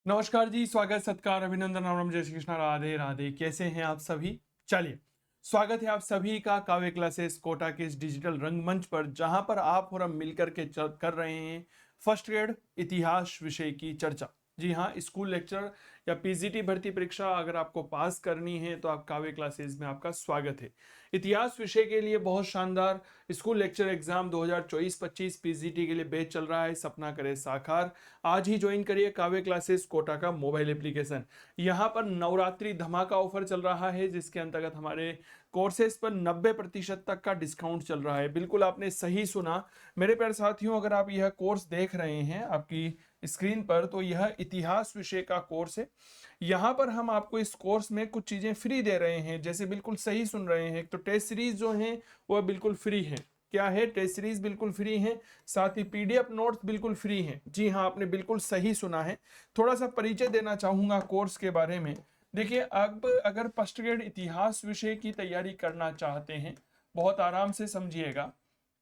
नमस्कार जी, स्वागत सत्कार अभिनंदन राम राम जय श्री कृष्णा राधे राधे। कैसे हैं आप सभी? चलिए, स्वागत है आप सभी का काव्य क्लासेस कोटा के इस डिजिटल रंगमंच पर, जहां पर आप और हम मिलकर के कर रहे हैं फर्स्ट ग्रेड इतिहास विषय की चर्चा। जी हाँ, स्कूल लेक्चर या पीजीटी भर्ती परीक्षा अगर आपको पास करनी है तो आप काव्य क्लासेस में आपका स्वागत है। इतिहास विषय के लिए बहुत शानदार स्कूल लेक्चर एग्जाम 2024-25 पीजीटी के लिए बैच चल रहा है, सपना करे साकार। आज ही ज्वाइन करिए काव्य क्लासेस कोटा का मोबाइल एप्लीकेशन। यहाँ पर नवरात्रि धमाका ऑफर चल रहा है, जिसके अंतर्गत हमारे कोर्सेज पर 90% तक का डिस्काउंट चल रहा है। बिल्कुल आपने सही सुना मेरे प्यारे साथियों। अगर आप यह कोर्स देख रहे हैं आपकी स्क्रीन पर, तो यह इतिहास विषय का कोर्स है। यहाँ पर हम आपको इस कोर्स में कुछ चीजें फ्री दे रहे हैं, जैसे बिल्कुल सही सुन रहे हैं। तो टेस्ट सीरीज जो है वह बिल्कुल फ्री है। क्या है? टेस्ट सीरीज बिल्कुल फ्री है, साथ ही पीडीएफ नोट्स बिल्कुल फ्री हैं। जी हाँ, आपने बिल्कुल सही सुना है। थोड़ा सा परिचय देना चाहूंगा कोर्स के बारे में। देखिए, अब अगर फर्स्ट ग्रेड इतिहास विषय की तैयारी करना चाहते हैं, बहुत आराम से समझिएगा,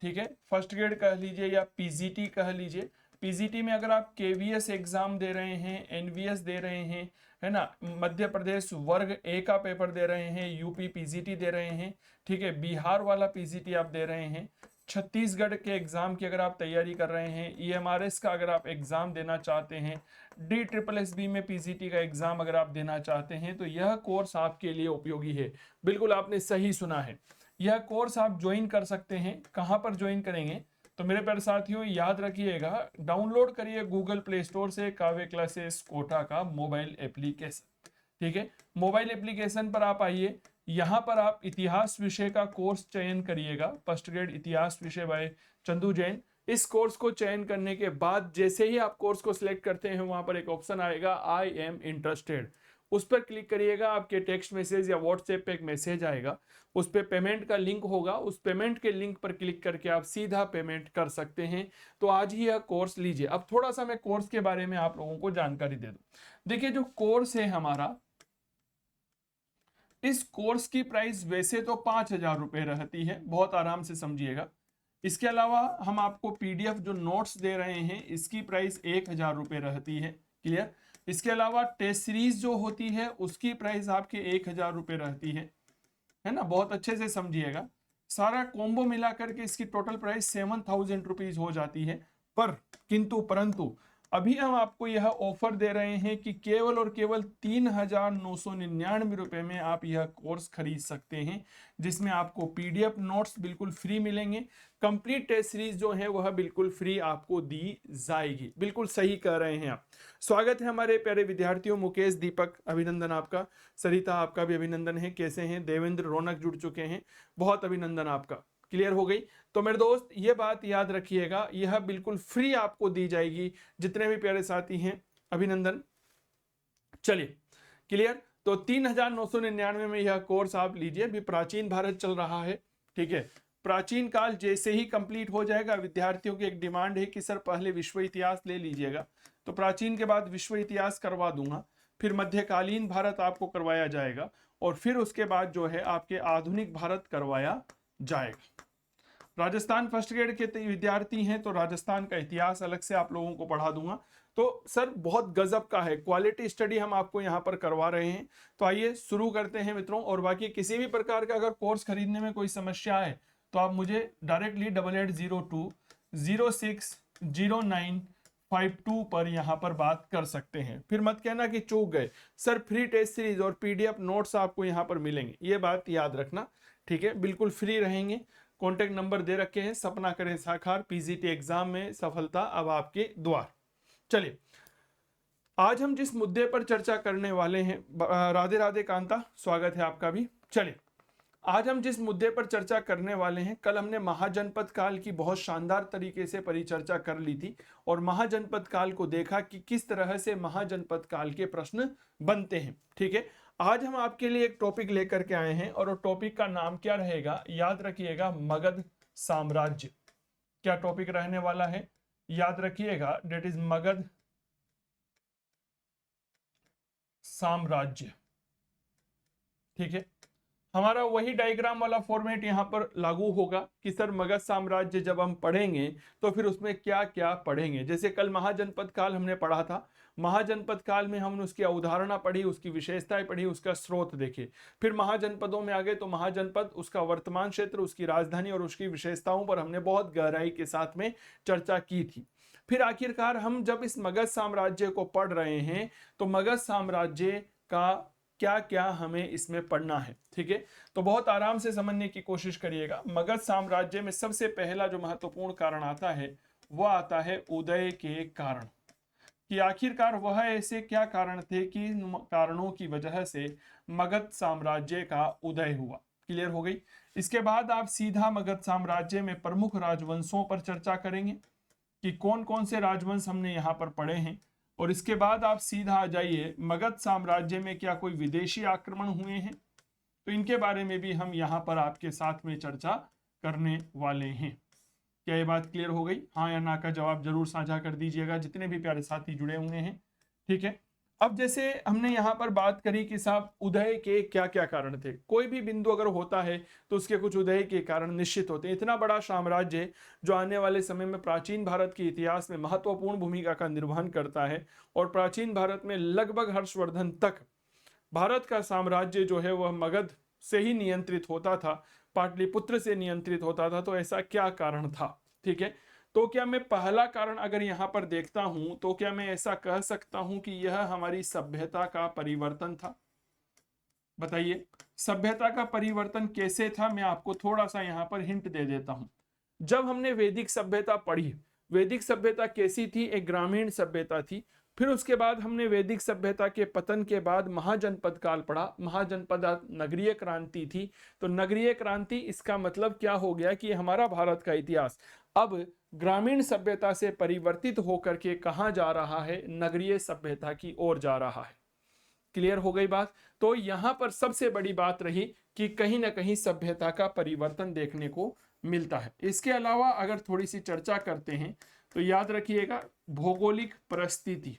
ठीक है। फर्स्ट ग्रेड कह लीजिए या पीजीटी कह लीजिए। पीजीटी में अगर आप केवीएस एग्जाम दे रहे हैं, एनवीएस दे रहे हैं, है ना, मध्य प्रदेश वर्ग ए का पेपर दे रहे हैं, यूपी पीजीटी दे रहे हैं, ठीक है, बिहार वाला पीजीटी आप दे रहे हैं, छत्तीसगढ़ के एग्जाम की अगर आप तैयारी कर रहे हैं, ईएमआरएस का अगर आप एग्जाम देना चाहते हैं, डी ट्रिपल एस बी में पीजीटी का एग्जाम अगर आप देना चाहते हैं, तो यह कोर्स आपके लिए उपयोगी है। बिल्कुल आपने सही सुना है। यह कोर्स आप ज्वाइन कर सकते हैं। कहां पर ज्वाइन करेंगे? तो मेरे प्यारे साथियों, याद रखिएगा, डाउनलोड करिए गूगल प्ले स्टोर से काव्य क्लासेस कोटा का मोबाइल एप्लीकेशन। ठीक है, मोबाइल एप्लीकेशन पर आप आइए। यहाँ पर आप इतिहास विषय का कोर्स चयन करिएगा, फर्स्ट ग्रेड इतिहास विषय बाय चंदू जैन। इस कोर्स को चयन करने के बाद जैसे ही आप कोर्स को सिलेक्ट करते हैं, वहां पर एक ऑप्शन आएगा आई एम इंटरेस्टेड। उस पर क्लिक करिएगा, आपके टेक्स्ट मैसेज या व्हाट्सएप पे एक मैसेज आएगा, उस पर पेमेंट का लिंक होगा। उस पेमेंट के लिंक पर क्लिक करके आप सीधा पेमेंट कर सकते हैं। तो आज ही यह कोर्स लीजिए। अब थोड़ा सा मैं कोर्स के बारे में आप लोगों को जानकारी दे दूं। देखिए, जो कोर्स है हमारा, इस कोर्स की प्राइस वैसे तो 5,000 रुपए रहती है, बहुत आराम से समझिएगा। इसके अलावा हम आपको पीडीएफ जो नोट्स दे रहे हैं, इसकी प्राइस 1,000 रुपए रहती है। क्लियर? इसके अलावा टेस्ट सीरीज जो होती है उसकी प्राइस आपके 1,000 रुपए रहती है ना, बहुत अच्छे से समझिएगा। सारा कॉम्बो मिलाकर के इसकी टोटल प्राइस 7,000 रुपीज हो जाती है। पर किंतु परंतु अभी हम आपको यह ऑफर दे रहे हैं कि केवल और केवल 3,999 रुपए में आप यह कोर्स खरीद सकते हैं, जिसमें आपको पीडीएफ नोट्स बिल्कुल फ्री मिलेंगे। कंप्लीट टेस्ट सीरीज जो है वह बिल्कुल फ्री आपको दी जाएगी। बिल्कुल सही कह रहे हैं आप। स्वागत है हमारे प्यारे विद्यार्थियों। मुकेश, दीपक, अभिनंदन आपका। सरिता, आपका भी अभिनंदन है। कैसे हैं? देवेंद्र, रौनक जुड़ चुके हैं, बहुत अभिनंदन आपका। क्लियर हो गई? तो मेरे दोस्त, ये बात याद रखिएगा, यह बिल्कुल फ्री आपको दी जाएगी। जितने भी प्यारे साथी हैं, अभिनंदन। चलिए, क्लियर। तो 3,999 में यह कोर्स आप लीजिए। अभी प्राचीन भारत चल रहा है, ठीक है। प्राचीन काल जैसे ही कंप्लीट हो जाएगा, विद्यार्थियों की एक डिमांड है कि सर पहले विश्व इतिहास ले लीजिएगा, तो प्राचीन के बाद विश्व इतिहास करवा दूंगा, फिर मध्यकालीन भारत आपको करवाया जाएगा, और फिर उसके बाद जो है आपके आधुनिक भारत करवाया जाएगा। राजस्थान फर्स्ट ग्रेड के विद्यार्थी हैं तो राजस्थान का इतिहास अलग से आप लोगों को पढ़ा दूंगा। तो सर बहुत गजब का है, क्वालिटी स्टडी हम आपको यहाँ पर करवा रहे हैं। तो आइए शुरू करते हैं मित्रों। और बाकी किसी भी प्रकार का अगर कोर्स खरीदने में कोई समस्या है तो आप मुझे डायरेक्टली 8802060952 पर यहाँ पर बात कर सकते हैं। फिर मत कहना कि चूक गए। सर फ्री टेस्ट सीरीज और पीडीएफ नोट्स आपको यहाँ पर मिलेंगे, ये बात याद रखना, ठीक है। बिल्कुल फ्री रहेंगे। कॉन्टेक्ट नंबर दे रखे हैं, सपना करें साकार, पीजीटी एग्जाम में सफलता अब आपके द्वार। चलिए, आज हम जिस मुद्दे पर चर्चा करने वाले हैं, राधे राधे कांता, स्वागत है आपका भी। चलिए, आज हम जिस मुद्दे पर चर्चा करने वाले हैं, कल हमने महाजनपद काल की बहुत शानदार तरीके से परिचर्चा कर ली थी, और महाजनपद काल को देखा कि किस तरह से महाजनपद काल के प्रश्न बनते हैं, ठीक है। आज हम आपके लिए एक टॉपिक लेकर के आए हैं, और वो टॉपिक का नाम क्या रहेगा? याद रखिएगा, मगध साम्राज्य। क्या टॉपिक रहने वाला है? याद रखिएगा, डेट इज मगध साम्राज्य, ठीक है। हमारा वही डायग्राम वाला फॉर्मेट यहाँ पर लागू होगा कि सर मगध साम्राज्य जब हम पढ़ेंगे तो फिर उसमें क्या क्या पढ़ेंगे। जैसे कल महाजनपद काल हमने पढ़ा था, महाजनपद काल में हमने उसकी अवधारणा पढ़ी, उसकी विशेषताएं पढ़ी, उसका स्रोत देखे। फिर महाजनपदों में आ गए तो महाजनपद, उसका वर्तमान क्षेत्र, उसकी राजधानी और उसकी विशेषताओं पर हमने बहुत गहराई के साथ में चर्चा की थी। फिर आखिरकार हम जब इस मगध साम्राज्य को पढ़ रहे हैं तो मगध साम्राज्य का क्या क्या हमें इसमें पढ़ना है। ठीक है, तो बहुत आराम से समझने की कोशिश करिएगा। मगध साम्राज्य में सबसे पहला जो महत्वपूर्ण कारण आता है वह आता है उदय के कारण, कि आखिरकार वह ऐसे क्या कारण थे कि कारणों की वजह से मगध साम्राज्य का उदय हुआ। क्लियर हो गई। इसके बाद आप सीधा मगध साम्राज्य में प्रमुख राजवंशों पर चर्चा करेंगे कि कौन कौन से राजवंश हमने यहाँ पर पढ़े हैं, और इसके बाद आप सीधा आ जाइए मगध साम्राज्य में क्या कोई विदेशी आक्रमण हुए हैं, तो इनके बारे में भी हम यहाँ पर आपके साथ में चर्चा करने वाले हैं। क्या ये बात क्लियर हो गई? हाँ या ना का जवाब जरूर साझा कर दीजिएगा जितने भी प्यारे साथी जुड़े हुए हैं। ठीक है, अब जैसे हमने यहाँ पर बात करी कि साहब उदय के क्या क्या कारण थे। कोई भी बिंदु अगर होता है तो उसके कुछ उदय के कारण निश्चित होते हैं। इतना बड़ा साम्राज्य जो आने वाले समय में प्राचीन भारत के इतिहास में महत्वपूर्ण भूमिका का निर्वहन करता है, और प्राचीन भारत में लगभग हर्षवर्धन तक भारत का साम्राज्य जो है वह मगध से ही नियंत्रित होता था, पाटलिपुत्र से नियंत्रित होता था। तो ऐसा क्या कारण था? ठीक है, तो क्या मैं पहला कारण अगर यहाँ पर देखता हूं तो क्या मैं ऐसा कह सकता हूं कि यह हमारी सभ्यता का परिवर्तन था? बताइए, सभ्यता का परिवर्तन कैसे था? मैं आपको थोड़ा सा यहाँ पर हिंट दे देता हूं। जब हमने वैदिक सभ्यता पढ़ी, वैदिक सभ्यता कैसी थी? एक ग्रामीण सभ्यता थी। फिर उसके बाद हमने वैदिक सभ्यता के पतन के बाद महाजनपद काल पढ़ा, महाजनपद नगरीय क्रांति थी। तो नगरीय क्रांति इसका मतलब क्या हो गया कि हमारा भारत का इतिहास अब ग्रामीण सभ्यता से परिवर्तित होकर के कहाँ जा रहा है? नगरीय सभ्यता की ओर जा रहा है। क्लियर हो गई बात? तो यहां पर सबसे बड़ी बात रही कि कहीं ना कहीं सभ्यता का परिवर्तन देखने को मिलता है। इसके अलावा अगर थोड़ी सी चर्चा करते हैं तो याद रखिएगा भौगोलिक परिस्थिति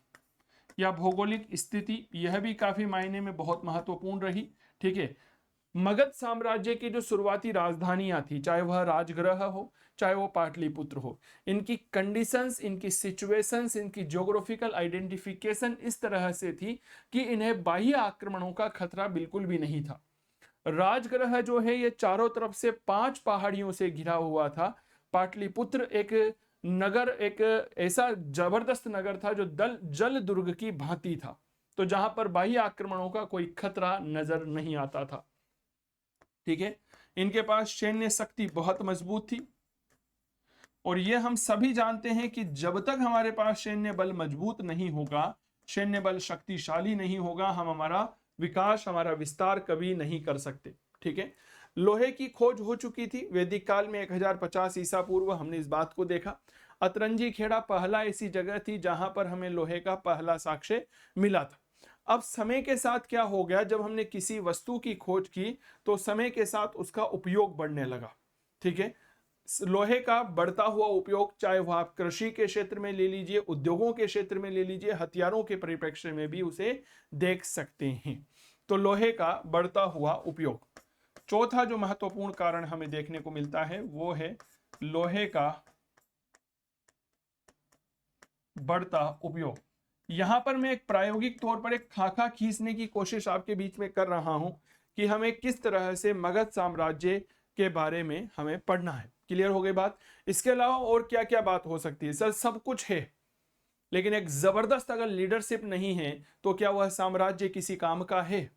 या भौगोलिक स्थिति, यह भी काफी मायने में बहुत महत्वपूर्ण रही। ठीक है, मगध साम्राज्य की जो शुरुआती राजधानियां थी, चाहे वह राजगृह हो चाहे वो पाटलिपुत्र हो, इनकी कंडीशंस, इनकी सिचुएशंस, इनकी ज्योग्राफिकल आइडेंटिफिकेशन इस तरह से थी कि इन्हें बाह्य आक्रमणों का खतरा बिल्कुल भी नहीं था। राजगृह जो है ये चारों तरफ से 5 पहाड़ियों से घिरा हुआ था। पाटलिपुत्र एक नगर, एक ऐसा जबरदस्त नगर था जो जल दुर्ग की भांति था, तो जहां पर बाह्य आक्रमणों का कोई खतरा नजर नहीं आता था। ठीक है, इनके पास सैन्य शक्ति बहुत मजबूत थी, और ये हम सभी जानते हैं कि जब तक हमारे पास सैन्य बल मजबूत नहीं होगा, सैन्य बल शक्तिशाली नहीं होगा, हम हमारा विकास, हमारा विस्तार कभी नहीं कर सकते। ठीक है, लोहे की खोज हो चुकी थी वैदिक काल में 1050 ईसा पूर्व, हमने इस बात को देखा। अतरंजी खेड़ा पहला ऐसी जगह थी जहां पर हमें लोहे का पहला साक्ष्य मिला था। अब समय के साथ क्या हो गया, जब हमने किसी वस्तु की खोज की तो समय के साथ उसका उपयोग बढ़ने लगा। ठीक है, लोहे का बढ़ता हुआ उपयोग, चाहे वह आप कृषि के क्षेत्र में ले लीजिए, उद्योगों के क्षेत्र में ले लीजिए, हथियारों के परिप्रेक्ष्य में भी उसे देख सकते हैं। तो लोहे का बढ़ता हुआ उपयोग। चौथा जो महत्वपूर्ण कारण हमें देखने को मिलता है वो है लोहे का बढ़ता उपयोग। यहां पर मैं एक प्रायोगिक तौर पर एक खाका खींचने की कोशिश आपके बीच में कर रहा हूं कि हमें किस तरह से मगध साम्राज्य के बारे में हमें पढ़ना है। क्लियर हो गई बात? इसके अलावा और क्या क्या बात हो सकती है? सर सब कुछ है, लेकिन एक जबरदस्त अगर लीडरशिप नहीं है तो क्या वह साम्राज्य किसी काम का है?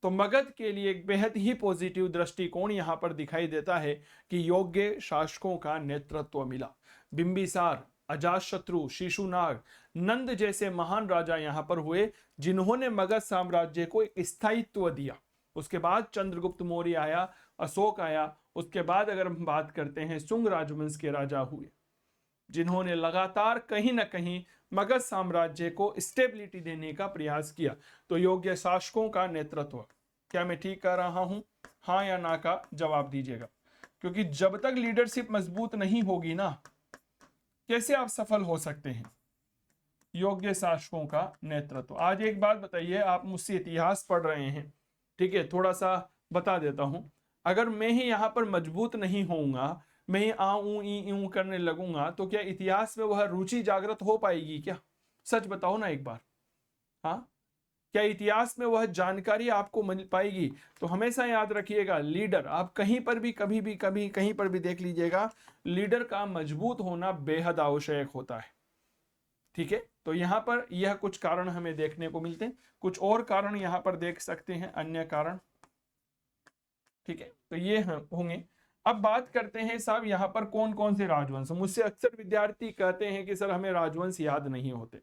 तो मगध के लिए एक बेहद ही पॉजिटिव दृष्टिकोण यहां पर दिखाई देता है कि योग्य शासकों का नेतृत्व मिला। बिंबिसार, अजातशत्रु, शिशुनाग, नंद जैसे महान राजा यहां पर हुए जिन्होंने मगध साम्राज्य को एक स्थायित्व दिया। उसके बाद चंद्रगुप्त मौर्य आया, अशोक आया, उसके बाद अगर हम बात करते हैं शुंग राजवंश के राजा हुए जिन्होंने लगातार कहीं ना कहीं मगध साम्राज्य को स्टेबिलिटी देने का प्रयास किया। तो योग्य शासकों का नेतृत्व, क्या मैं ठीक कर रहा हूं? हाँ या ना का जवाब दीजिएगा, क्योंकि जब तक लीडरशिप मजबूत नहीं होगी ना, कैसे आप सफल हो सकते हैं? योग्य शासकों का नेतृत्व। आज एक बात बताइए, आप मुझसे इतिहास पढ़ रहे हैं, ठीक है, थोड़ा सा बता देता हूं, अगर मैं ही यहाँ पर मजबूत नहीं होऊंगा, मैं ही आ ऊ ई ऊ करने लगूंगा, तो क्या इतिहास में वह रुचि जागृत हो पाएगी क्या? सच बताओ ना एक बार। हाँ, क्या इतिहास में वह जानकारी आपको मिल पाएगी? तो हमेशा याद रखिएगा, लीडर आप कहीं पर भी कभी भी कभी कहीं पर भी देख लीजिएगा, लीडर का मजबूत होना बेहद आवश्यक होता है। ठीक है, तो यहाँ पर यह कुछ कारण हमें देखने को मिलते हैं, कुछ और कारण यहाँ पर देख सकते हैं, अन्य कारण। ठीक है, तो ये होंगे। अब बात करते हैं साहब यहाँ पर कौन कौन से राजवंश। मुझसे अक्सर विद्यार्थी कहते हैं कि सर हमें राजवंश याद नहीं होते।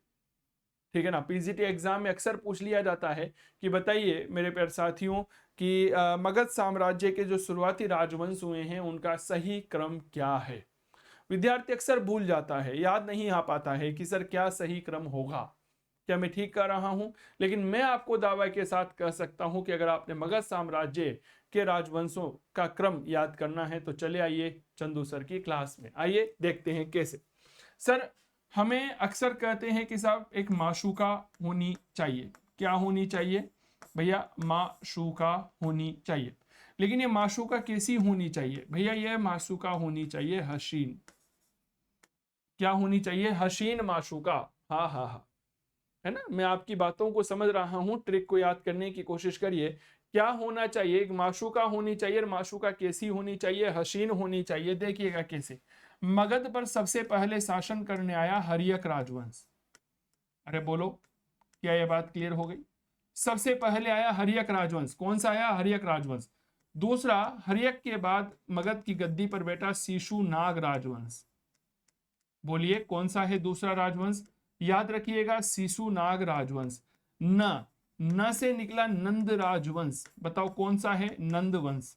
ठीक है ना, पीजीटी एग्जाम में अक्सर पूछ लिया जाता है कि बताइए मेरे प्यारे साथियों कि मगध साम्राज्य के जो शुरुआती राजवंश हुए हैं उनका सही क्रम क्या है। विद्यार्थी अक्सर भूल जाता है, याद नहीं आ पाता है कि सर क्या सही क्रम होगा, क्या मैं ठीक कर रहा हूं। लेकिन मैं आपको दावा के साथ कह सकता हूं कि अगर आपने मगध साम्राज्य के राजवंशों का क्रम याद करना है तो चले आइए चंदू सर की क्लास में, आइए देखते हैं कैसे। सर हमें अक्सर कहते हैं कि साहब एक माशूका होनी चाहिए। क्या होनी चाहिए भैया? माशूका होनी चाहिए। लेकिन ये माशूका कैसी होनी चाहिए भैया? ये माशूका होनी चाहिए हसीन। क्या होनी चाहिए? हसीन माशूका। हाँ हाँ हाँ, है ना, मैं आपकी बातों को समझ रहा हूं, ट्रिक को याद करने की कोशिश करिए। क्या होना चाहिए? एक माशूका होनी चाहिए। और माशूका कैसी होनी चाहिए? हसीन होनी चाहिए। देखिएगा कैसे। मगध पर सबसे पहले शासन करने आया हर्यक राजवंश। अरे बोलो, क्या यह बात क्लियर हो गई? सबसे पहले आया हर्यक राजवंश। कौन सा आया? हर्यक राजवंश। दूसरा, हर्यक के बाद मगध की गद्दी पर बैठा शिशुनाग राजवंश। बोलिए कौन सा है दूसरा राजवंश? याद रखिएगा, शिशुनाग राजवंश। न से निकला नंद राजवंश। बताओ कौन सा है? नंद वंश।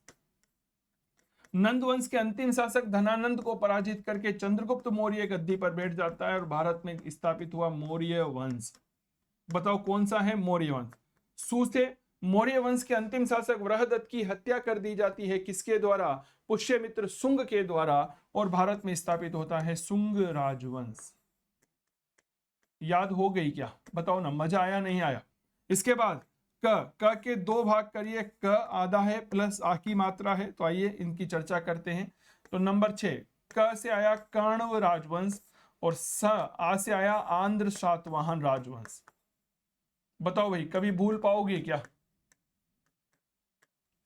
नंद वंश के अंतिम शासक धनानंद को पराजित करके चंद्रगुप्त मौर्य गद्दी पर बैठ जाता है और भारत में स्थापित हुआ मौर्य वंश। बताओ कौन सा है? मौर्य वंश। सु से मौर्य वंश के अंतिम शासक वृहदत्त की हत्या कर दी जाती है। किसके द्वारा? पुष्यमित्र शुंग के द्वारा, और भारत में स्थापित होता है शुंग राजवंश। याद हो गई क्या? बताओ ना, मजा आया नहीं आया? इसके बाद क के दो भाग करिए। क आधा है प्लस आ की मात्रा है, तो आइए इनकी चर्चा करते हैं। तो नंबर 6, क से आया कण्व राजवंश और आ से आया आंध्र सातवाहन राजवंश। बताओ भाई, कभी भूल पाओगे क्या?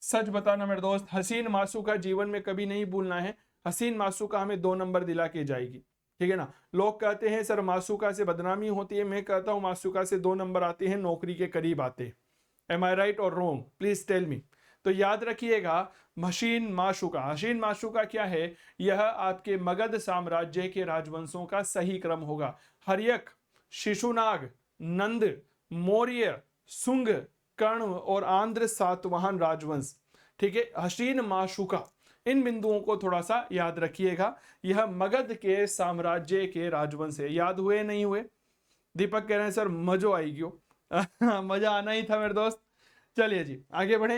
सच बताना मेरे दोस्त, हसीन मासूका जीवन में कभी नहीं भूलना है। हसीन मासूका हमें 2 नंबर दिला के जाएगी। ठीक है ना। लोग कहते हैं सर मासूका से बदनामी होती है, मैं कहता हूं मासूका से 2 नंबर आते हैं, नौकरी के करीब आते हैं। एम आई राइट और रॉन्ग? Please tell me. तो याद रखिएगा, हसीन माशूका। हसीन माशूका क्या है? यह आपके मगध साम्राज्य के राजवंशों का सही क्रम होगा। हर्यक, शिशुनाग, नंद, मौर्य, शुंग, कर्ण और आंध्र सातवाहन राजवंश। ठीक है, हसीन माशूका, इन बिंदुओं को थोड़ा सा याद रखिएगा। यह मगध के साम्राज्य के राजवंश है। याद हुए नहीं हुए? दीपक कह रहे हैं सर मजो आएगी। मजा आना ही था मेरे दोस्त। चलिए जी आगे बढ़े।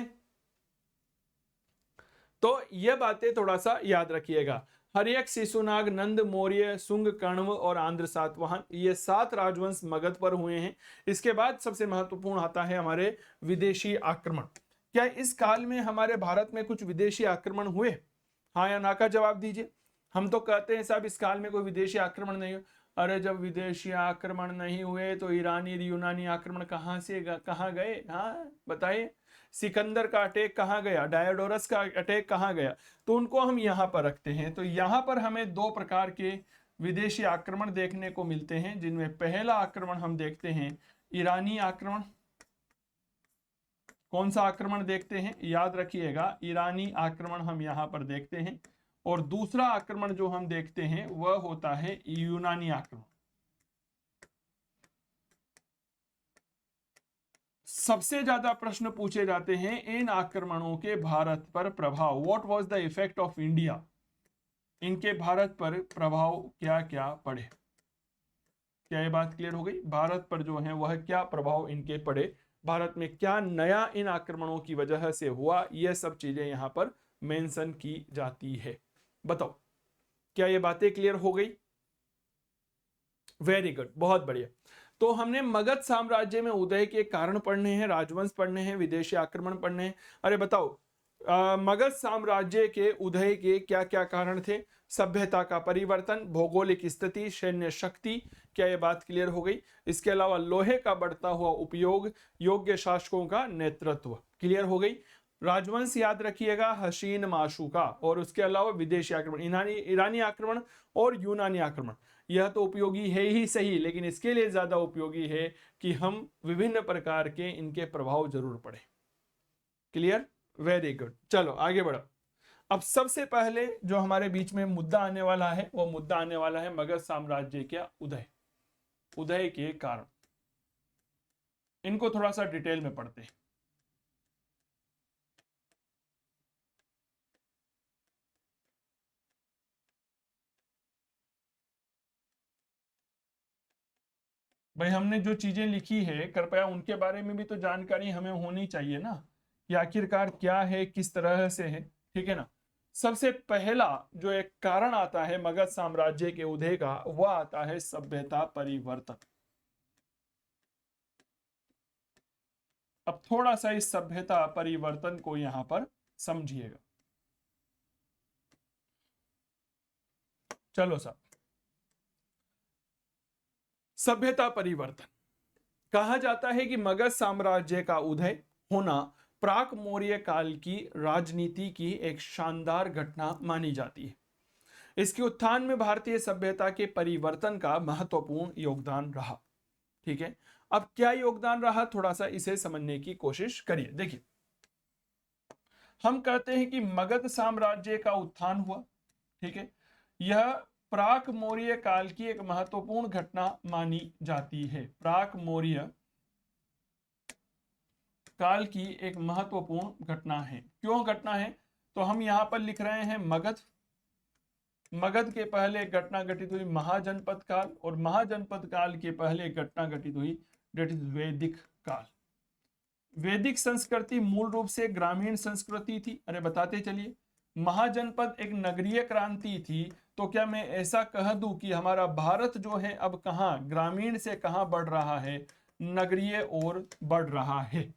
तो ये बातें थोड़ा सा याद रखिएगा। हर्यक, शिशुनाग, नंद, मौर्य, शुंग, कण्व और आंध्र सातवाहन, ये 7 राजवंश मगध पर हुए हैं। इसके बाद सबसे महत्वपूर्ण आता है हमारे विदेशी आक्रमण। क्या इस काल में हमारे भारत में कुछ विदेशी आक्रमण हुए? हाँ या ना का जवाब दीजिए। हम तो कहते हैं साहब इस काल में कोई विदेशी आक्रमण नहीं हुआ। अरे जब विदेशी आक्रमण नहीं हुए तो ईरानी यूनानी आक्रमण कहाँ से कहाँ गए? हाँ बताइए। सिकंदर का अटैक कहाँ गया? डायोडोरस का अटैक कहाँ गया? तो उनको हम यहाँ पर रखते हैं। तो यहाँ पर हमें 2 प्रकार के विदेशी आक्रमण देखने को मिलते हैं, जिनमें पहला आक्रमण हम देखते हैं ईरानी आक्रमण। कौन सा आक्रमण देखते हैं? याद रखिएगा, ईरानी आक्रमण हम यहाँ पर देखते हैं। और दूसरा आक्रमण जो हम देखते हैं वह होता है यूनानी आक्रमण। सबसे ज्यादा प्रश्न पूछे जाते हैं इन आक्रमणों के भारत पर प्रभाव। What was the effect of India? इनके भारत पर प्रभाव क्या क्या पड़े? क्या ये बात क्लियर हो गई? भारत पर जो है वह क्या प्रभाव इनके पड़े, भारत में क्या नया इन आक्रमणों की वजह से हुआ, यह सब चीजें यहां पर मेंशन की जाती है। बताओ क्या ये बातें क्लियर हो गई? वेरी गुड, बहुत बढ़िया। तो हमने मगध साम्राज्य में उदय के कारण पढ़ने हैं, राजवंश पढ़ने हैं, विदेशी आक्रमण पढ़ने हैं। अरे बताओ, मगध साम्राज्य के उदय के क्या क्या कारण थे? सभ्यता का परिवर्तन, भौगोलिक स्थिति, सैन्य शक्ति, क्या ये बात क्लियर हो गई? इसके अलावा लोहे का बढ़ता हुआ उपयोग, योग्य शासकों का नेतृत्व, क्लियर हो गई। राजवंश याद रखिएगा, हसीन माशूका, और उसके अलावा विदेशी आक्रमण, ईरानी ईरानी आक्रमण और यूनानी आक्रमण। यह तो उपयोगी है ही सही, लेकिन इसके लिए ज्यादा उपयोगी है कि हम विभिन्न प्रकार के इनके प्रभाव जरूर पढ़ें। Clear, very good. चलो आगे बढ़ो। अब सबसे पहले जो हमारे बीच में मुद्दा आने वाला है, वो मुद्दा आने वाला है मगध साम्राज्य के उदय, उदय के कारण। इनको थोड़ा सा डिटेल में पढ़ते हैं। भाई हमने जो चीजें लिखी है, कृपया उनके बारे में भी तो जानकारी हमें होनी चाहिए ना, कि आखिरकार क्या है, किस तरह से है। ठीक है ना। सबसे पहला जो एक कारण आता है मगध साम्राज्य के उदय का, वह आता है सभ्यता परिवर्तन। अब थोड़ा सा इस सभ्यता परिवर्तन को यहां पर समझिएगा। चलो साहब, सभ्यता परिवर्तन कहा जाता है कि मगध साम्राज्य का उदय होना प्राक मौर्य काल की राजनीति की एक शानदार घटना मानी जाती है। इसके उत्थान में भारतीय सभ्यता के परिवर्तन का महत्वपूर्ण योगदान रहा। ठीक है, अब क्या योगदान रहा, थोड़ा सा इसे समझने की कोशिश करिए। देखिए, हम कहते हैं कि मगध साम्राज्य का उत्थान हुआ। ठीक है, यह प्राक मौर्य काल की एक महत्वपूर्ण घटना मानी जाती है। प्राक मौर्य काल की एक महत्वपूर्ण घटना है। क्यों घटना है? तो हम यहां पर लिख रहे हैं मगध। मगध के पहले एक घटना घटित हुई महाजनपद काल, और महाजनपद काल के पहले एक घटना घटित हुई डेट इज वैदिक काल। वैदिक संस्कृति मूल रूप से ग्रामीण संस्कृति थी। अरे बताते चलिए, महाजनपद एक नगरीय क्रांति थी। तो क्या मैं ऐसा कह दूं कि हमारा भारत जो है अब कहां, ग्रामीण से कहां बढ़ रहा है, नगरीय ओर बढ़ रहा है।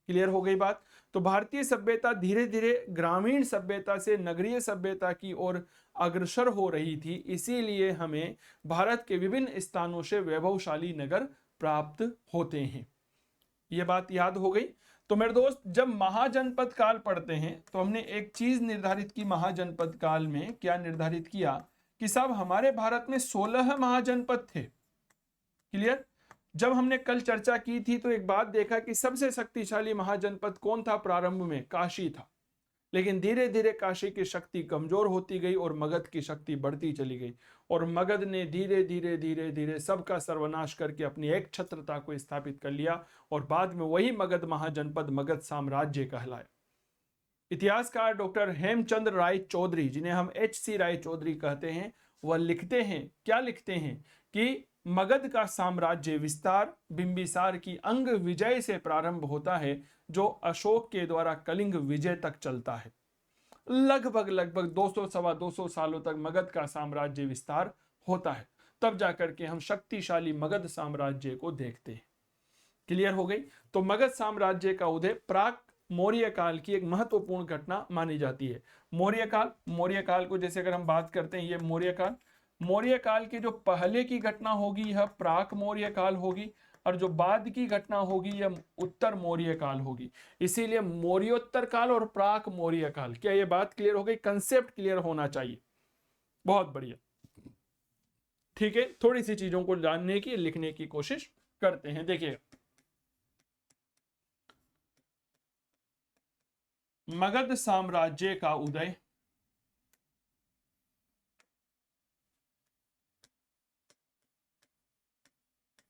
क्लियर हो गई बात? तो भारतीय सभ्यता धीरे धीरे ग्रामीण सभ्यता से नगरीय सभ्यता की ओर अग्रसर हो रही थी। इसीलिए हमें भारत के विभिन्न स्थानों से वैभवशाली नगर प्राप्त होते हैं। ये बात याद हो गई। तो मेरे दोस्त, जब महाजनपद काल पढ़ते हैं तो हमने एक चीज निर्धारित की, महाजनपद काल में क्या निर्धारित किया कि साहब हमारे भारत में 16 महाजनपद थे। क्लियर? जब हमने कल चर्चा की थी तो एक बात देखा कि सबसे शक्तिशाली महाजनपद कौन था प्रारंभ में? काशी था। लेकिन धीरे धीरे काशी की शक्ति कमजोर होती गई और मगध की शक्ति बढ़ती चली गई, और मगध ने धीरे धीरे धीरे धीरे सबका सर्वनाश करके अपनी एक छत्रता को स्थापित कर लिया, और बाद में वही मगध महाजनपद मगध साम्राज्य कहलाया। इतिहासकार डॉक्टर हेमचंद्र राय चौधरी, जिन्हें हम HC राय चौधरी कहते हैं, वह लिखते हैं, क्या लिखते हैं कि मगध का साम्राज्य विस्तार बिंबिसार की अंग विजय से प्रारंभ होता है, जो अशोक के द्वारा कलिंग विजय तक चलता है। लगभग लगभग 200 सवा 200 सालों तक मगध का साम्राज्य विस्तार होता है, तब जाकर के हम शक्तिशाली मगध साम्राज्य को देखते हैं। क्लियर हो गई? तो मगध साम्राज्य का उदय प्राक मौर्य काल की एक महत्वपूर्ण घटना मानी जाती है। मौर्य काल को जैसे अगर हम बात करते हैं, ये मौर्य काल की जो पहले की घटना होगी यह प्राक मौर्य काल होगी, और जो बाद की घटना होगी यह उत्तर मौर्य काल होगी। इसीलिए मौर्योत्तर काल और प्राक मौर्य काल। क्या ये बात क्लियर हो गई? कंसेप्ट क्लियर होना चाहिए। बहुत बढ़िया। ठीक है, थोड़ी सी चीजों को जानने की, लिखने की कोशिश करते हैं। देखिए, मगध साम्राज्य का उदय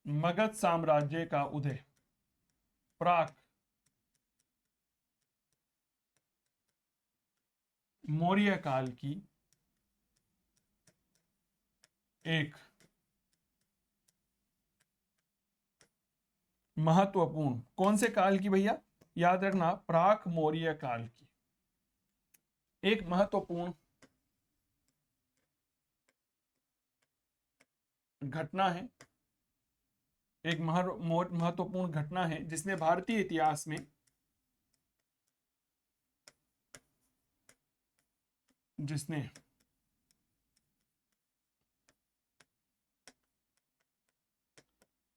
मगध साम्राज्य का उदय प्राक मौर्य काल की एक महत्वपूर्ण, कौन से काल की भैया? याद रखना, प्राक मौर्य काल की एक महत्वपूर्ण घटना है। एक महत्वपूर्ण घटना है जिसने भारतीय इतिहास में जिसने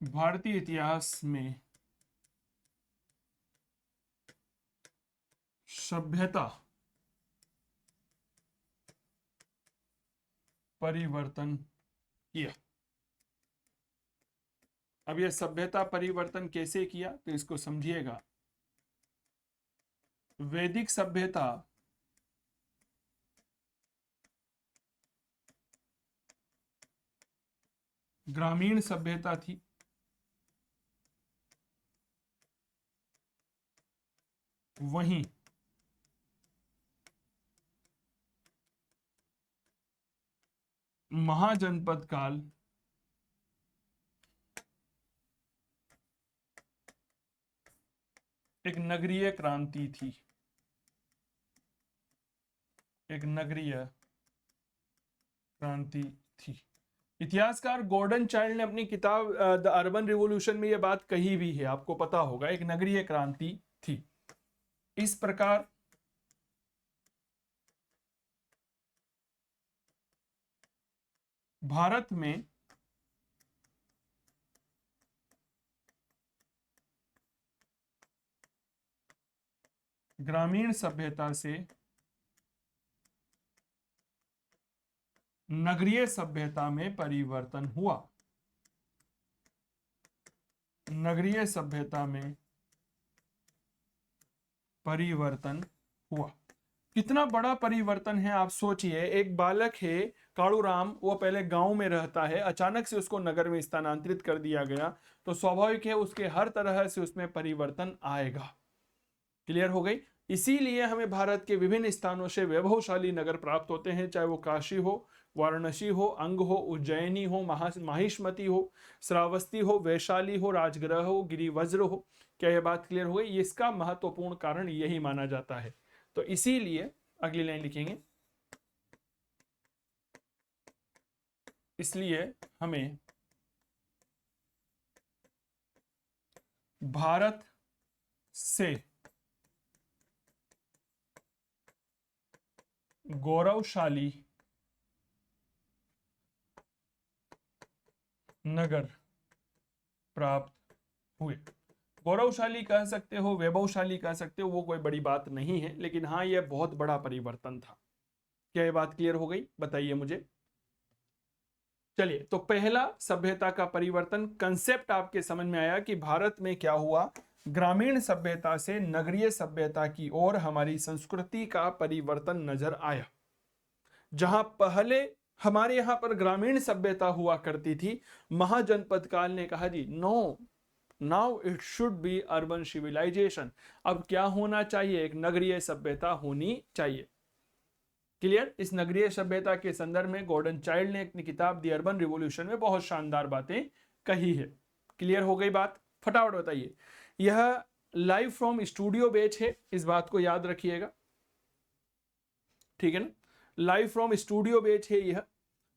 भारतीय इतिहास में सभ्यता परिवर्तन किया। अब यह सभ्यता परिवर्तन कैसे किया तो इसको समझिएगा। वैदिक सभ्यता ग्रामीण सभ्यता थी, वहीं महाजनपद काल एक नगरीय क्रांति थी। एक नगरीय क्रांति थी। इतिहासकार गॉर्डन चाइल्ड ने अपनी किताब द अर्बन रिवॉल्यूशन में यह बात कही भी है, आपको पता होगा, एक नगरीय क्रांति थी। इस प्रकार भारत में ग्रामीण सभ्यता से नगरीय सभ्यता में परिवर्तन हुआ। नगरीय सभ्यता में परिवर्तन हुआ। कितना बड़ा परिवर्तन है आप सोचिए। एक बालक है कालूराम, वो पहले गांव में रहता है, अचानक से उसको नगर में स्थानांतरित कर दिया गया, तो स्वाभाविक है उसके हर तरह से उसमें परिवर्तन आएगा। क्लियर हो गई। इसीलिए हमें भारत के विभिन्न स्थानों से वैभवशाली नगर प्राप्त होते हैं, चाहे वो काशी हो, वाराणसी हो, अंग हो, उज्जैनी हो, माहिष्मति हो, श्रावस्ती हो, वैशाली हो, राजगृह हो, गिरिवज्र हो। क्या यह बात क्लियर हो गई? इसका महत्वपूर्ण कारण यही माना जाता है। तो इसीलिए अगली लाइन लिखेंगे, इसलिए हमें भारत से गौरवशाली नगर प्राप्त हुए। गौरवशाली कह सकते हो, वैभवशाली कह सकते हो, वो कोई बड़ी बात नहीं है, लेकिन हाँ यह बहुत बड़ा परिवर्तन था। क्या ये बात क्लियर हो गई? बताइए मुझे। चलिए, तो पहला सभ्यता का परिवर्तन कंसेप्ट आपके समझ में आया कि भारत में क्या हुआ, ग्रामीण सभ्यता से नगरीय सभ्यता की ओर हमारी संस्कृति का परिवर्तन नजर आया। जहां पहले हमारे यहां पर ग्रामीण सभ्यता हुआ करती थी, महाजनपद काल ने कहा जी no, now it should be urban civilisation. अब क्या होना चाहिए? एक नगरीय सभ्यता होनी चाहिए। क्लियर? इस नगरीय सभ्यता के संदर्भ में गॉर्डन चाइल्ड ने अपनी किताब द अर्बन रिवॉल्यूशन में बहुत शानदार बातें कही है। क्लियर हो गई बात? फटाफट बताइए। यह लाइव फ्रॉम स्टूडियो बैच है, इस बात को याद रखिएगा, ठीक है ना। लाइव फ्रॉम स्टूडियो बैच है यह,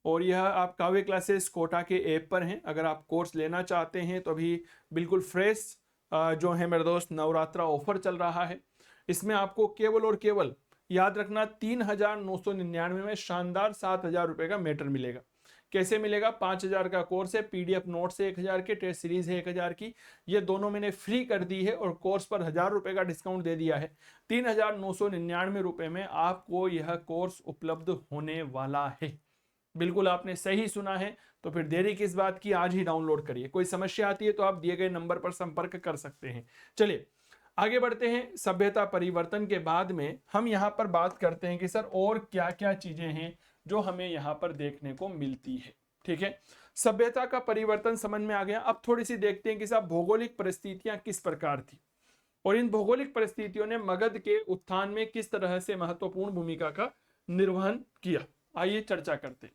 और यह आप काव्य क्लासेस कोटा के ऐप पर हैं। अगर आप कोर्स लेना चाहते हैं तो अभी बिल्कुल फ्रेश जो है मेरे दोस्त नवरात्रा ऑफर चल रहा है। इसमें आपको केवल और केवल याद रखना 3,999 में शानदार 7,000 रुपए का मैटर मिलेगा। कैसे मिलेगा? 5,000 का कोर्स है, पीडीएफ नोट्स है 1,000 के, टेस्ट सीरीज है 1,000 की, ये दोनों मैंने फ्री कर दी है और कोर्स पर 1,000 रुपए का डिस्काउंट दे दिया है। 3,999 रुपए में आपको यह कोर्स उपलब्ध होने वाला है। बिल्कुल आपने सही सुना है, तो फिर देरी किस बात की, आज ही डाउनलोड करिए। कोई समस्या आती है तो आप दिए गए नंबर पर संपर्क कर सकते हैं। चलिए आगे बढ़ते हैं। सभ्यता परिवर्तन के बाद में हम यहाँ पर बात करते हैं कि सर और क्या क्या चीजें हैं जो हमें यहाँ पर देखने को मिलती है। ठीक है, सभ्यता का परिवर्तन समझ में आ गया। अब थोड़ी सी देखते हैं कि साहब भौगोलिक परिस्थितियां किस प्रकार थी और इन भौगोलिक परिस्थितियों ने मगध के उत्थान में किस तरह से महत्वपूर्ण भूमिका का निर्वहन किया। आइए चर्चा करते हैं।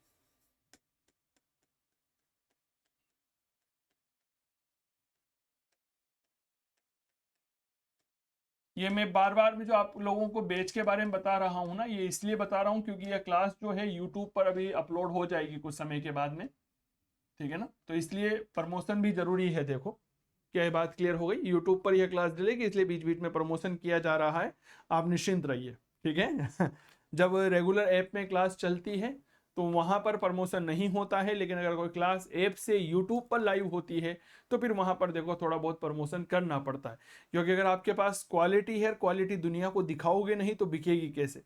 ये मैं बार बार में जो आप लोगों को बैच के बारे में बता रहा हूं ना, ये इसलिए बता रहा हूं क्योंकि यह क्लास जो है यूट्यूब पर अभी अपलोड हो जाएगी कुछ समय के बाद में, ठीक है ना। तो इसलिए प्रमोशन भी जरूरी है। देखो क्या ये बात क्लियर हो गई? यूट्यूब पर यह क्लास डलेगी, इसलिए बीच बीच में प्रमोशन किया जा रहा है, आप निश्चिंत रहिए, ठीक है। जब रेगुलर ऐप में क्लास चलती है तो वहां पर प्रमोशन नहीं होता है, लेकिन अगर कोई क्लास ऐप से यूट्यूब पर लाइव होती है तो फिर वहां पर देखो थोड़ा बहुत प्रमोशन करना पड़ता है, क्योंकि अगर आपके पास क्वालिटी है, क्वालिटी दुनिया को दिखाओगे नहीं तो बिकेगी कैसे?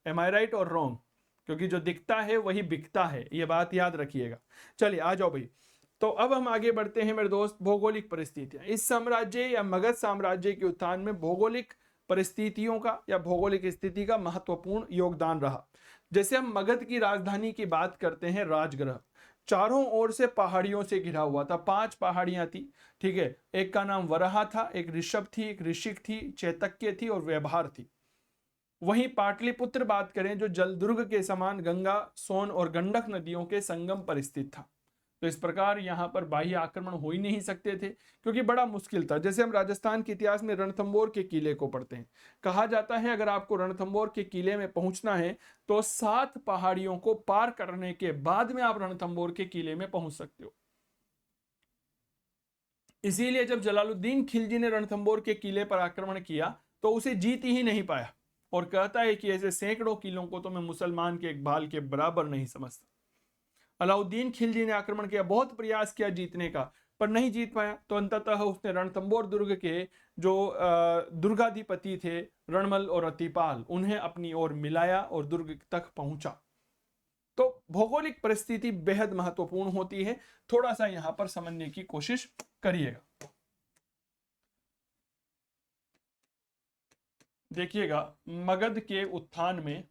एम आई राइट और रॉन्ग? क्योंकि जो दिखता है वही बिकता है, ये बात याद रखिएगा। चलिए आ जाओ भाई। तो अब हम आगे बढ़ते हैं मेरे दोस्त, भौगोलिक परिस्थितियां। इस साम्राज्य या मगध साम्राज्य के उत्थान में भौगोलिक परिस्थितियों का या भौगोलिक स्थिति का महत्वपूर्ण योगदान रहा। जैसे हम मगध की राजधानी की बात करते हैं, राजगृह चारों ओर से पहाड़ियों से घिरा हुआ था, 5 पहाड़ियां थी। ठीक है, एक का नाम वराहा था, एक ऋषभ थी, एक ऋषिक थी, चैतक्य थी और व्यवहार थी। वहीं पाटलिपुत्र बात करें जो जलदुर्ग के समान गंगा, सोन और गंडक नदियों के संगम पर स्थित था। तो इस प्रकार यहां पर बाह्य आक्रमण हो ही नहीं सकते थे, क्योंकि बड़ा मुश्किल था। जैसे हम राजस्थान के इतिहास में रणथंबोर के किले को पढ़ते हैं, कहा जाता है अगर आपको रणथंबोर के किले में पहुंचना है तो 7 पहाड़ियों को पार करने के बाद में आप रणथंबोर के किले में पहुंच सकते हो। इसीलिए जब जलालुद्दीन खिलजी ने रणथंबोर के किले पर आक्रमण किया तो उसे जीत ही नहीं पाया, और कहता है कि ऐसे सैकड़ों किलों को तो मैं मुसलमान के एक बाल के बराबर नहीं समझता। अलाउद्दीन खिलजी ने आक्रमण किया, बहुत प्रयास किया जीतने का, पर नहीं जीत पाया। तो अंततः उसने रणथंबोर दुर्ग के जो दुर्गाधिपति थे रणमल और अतिपाल, उन्हें अपनी ओर मिलाया और दुर्ग तक पहुंचा। तो भौगोलिक परिस्थिति बेहद महत्वपूर्ण होती है, थोड़ा सा यहां पर समझने की कोशिश करिएगा। देखिएगा, मगध के उत्थान में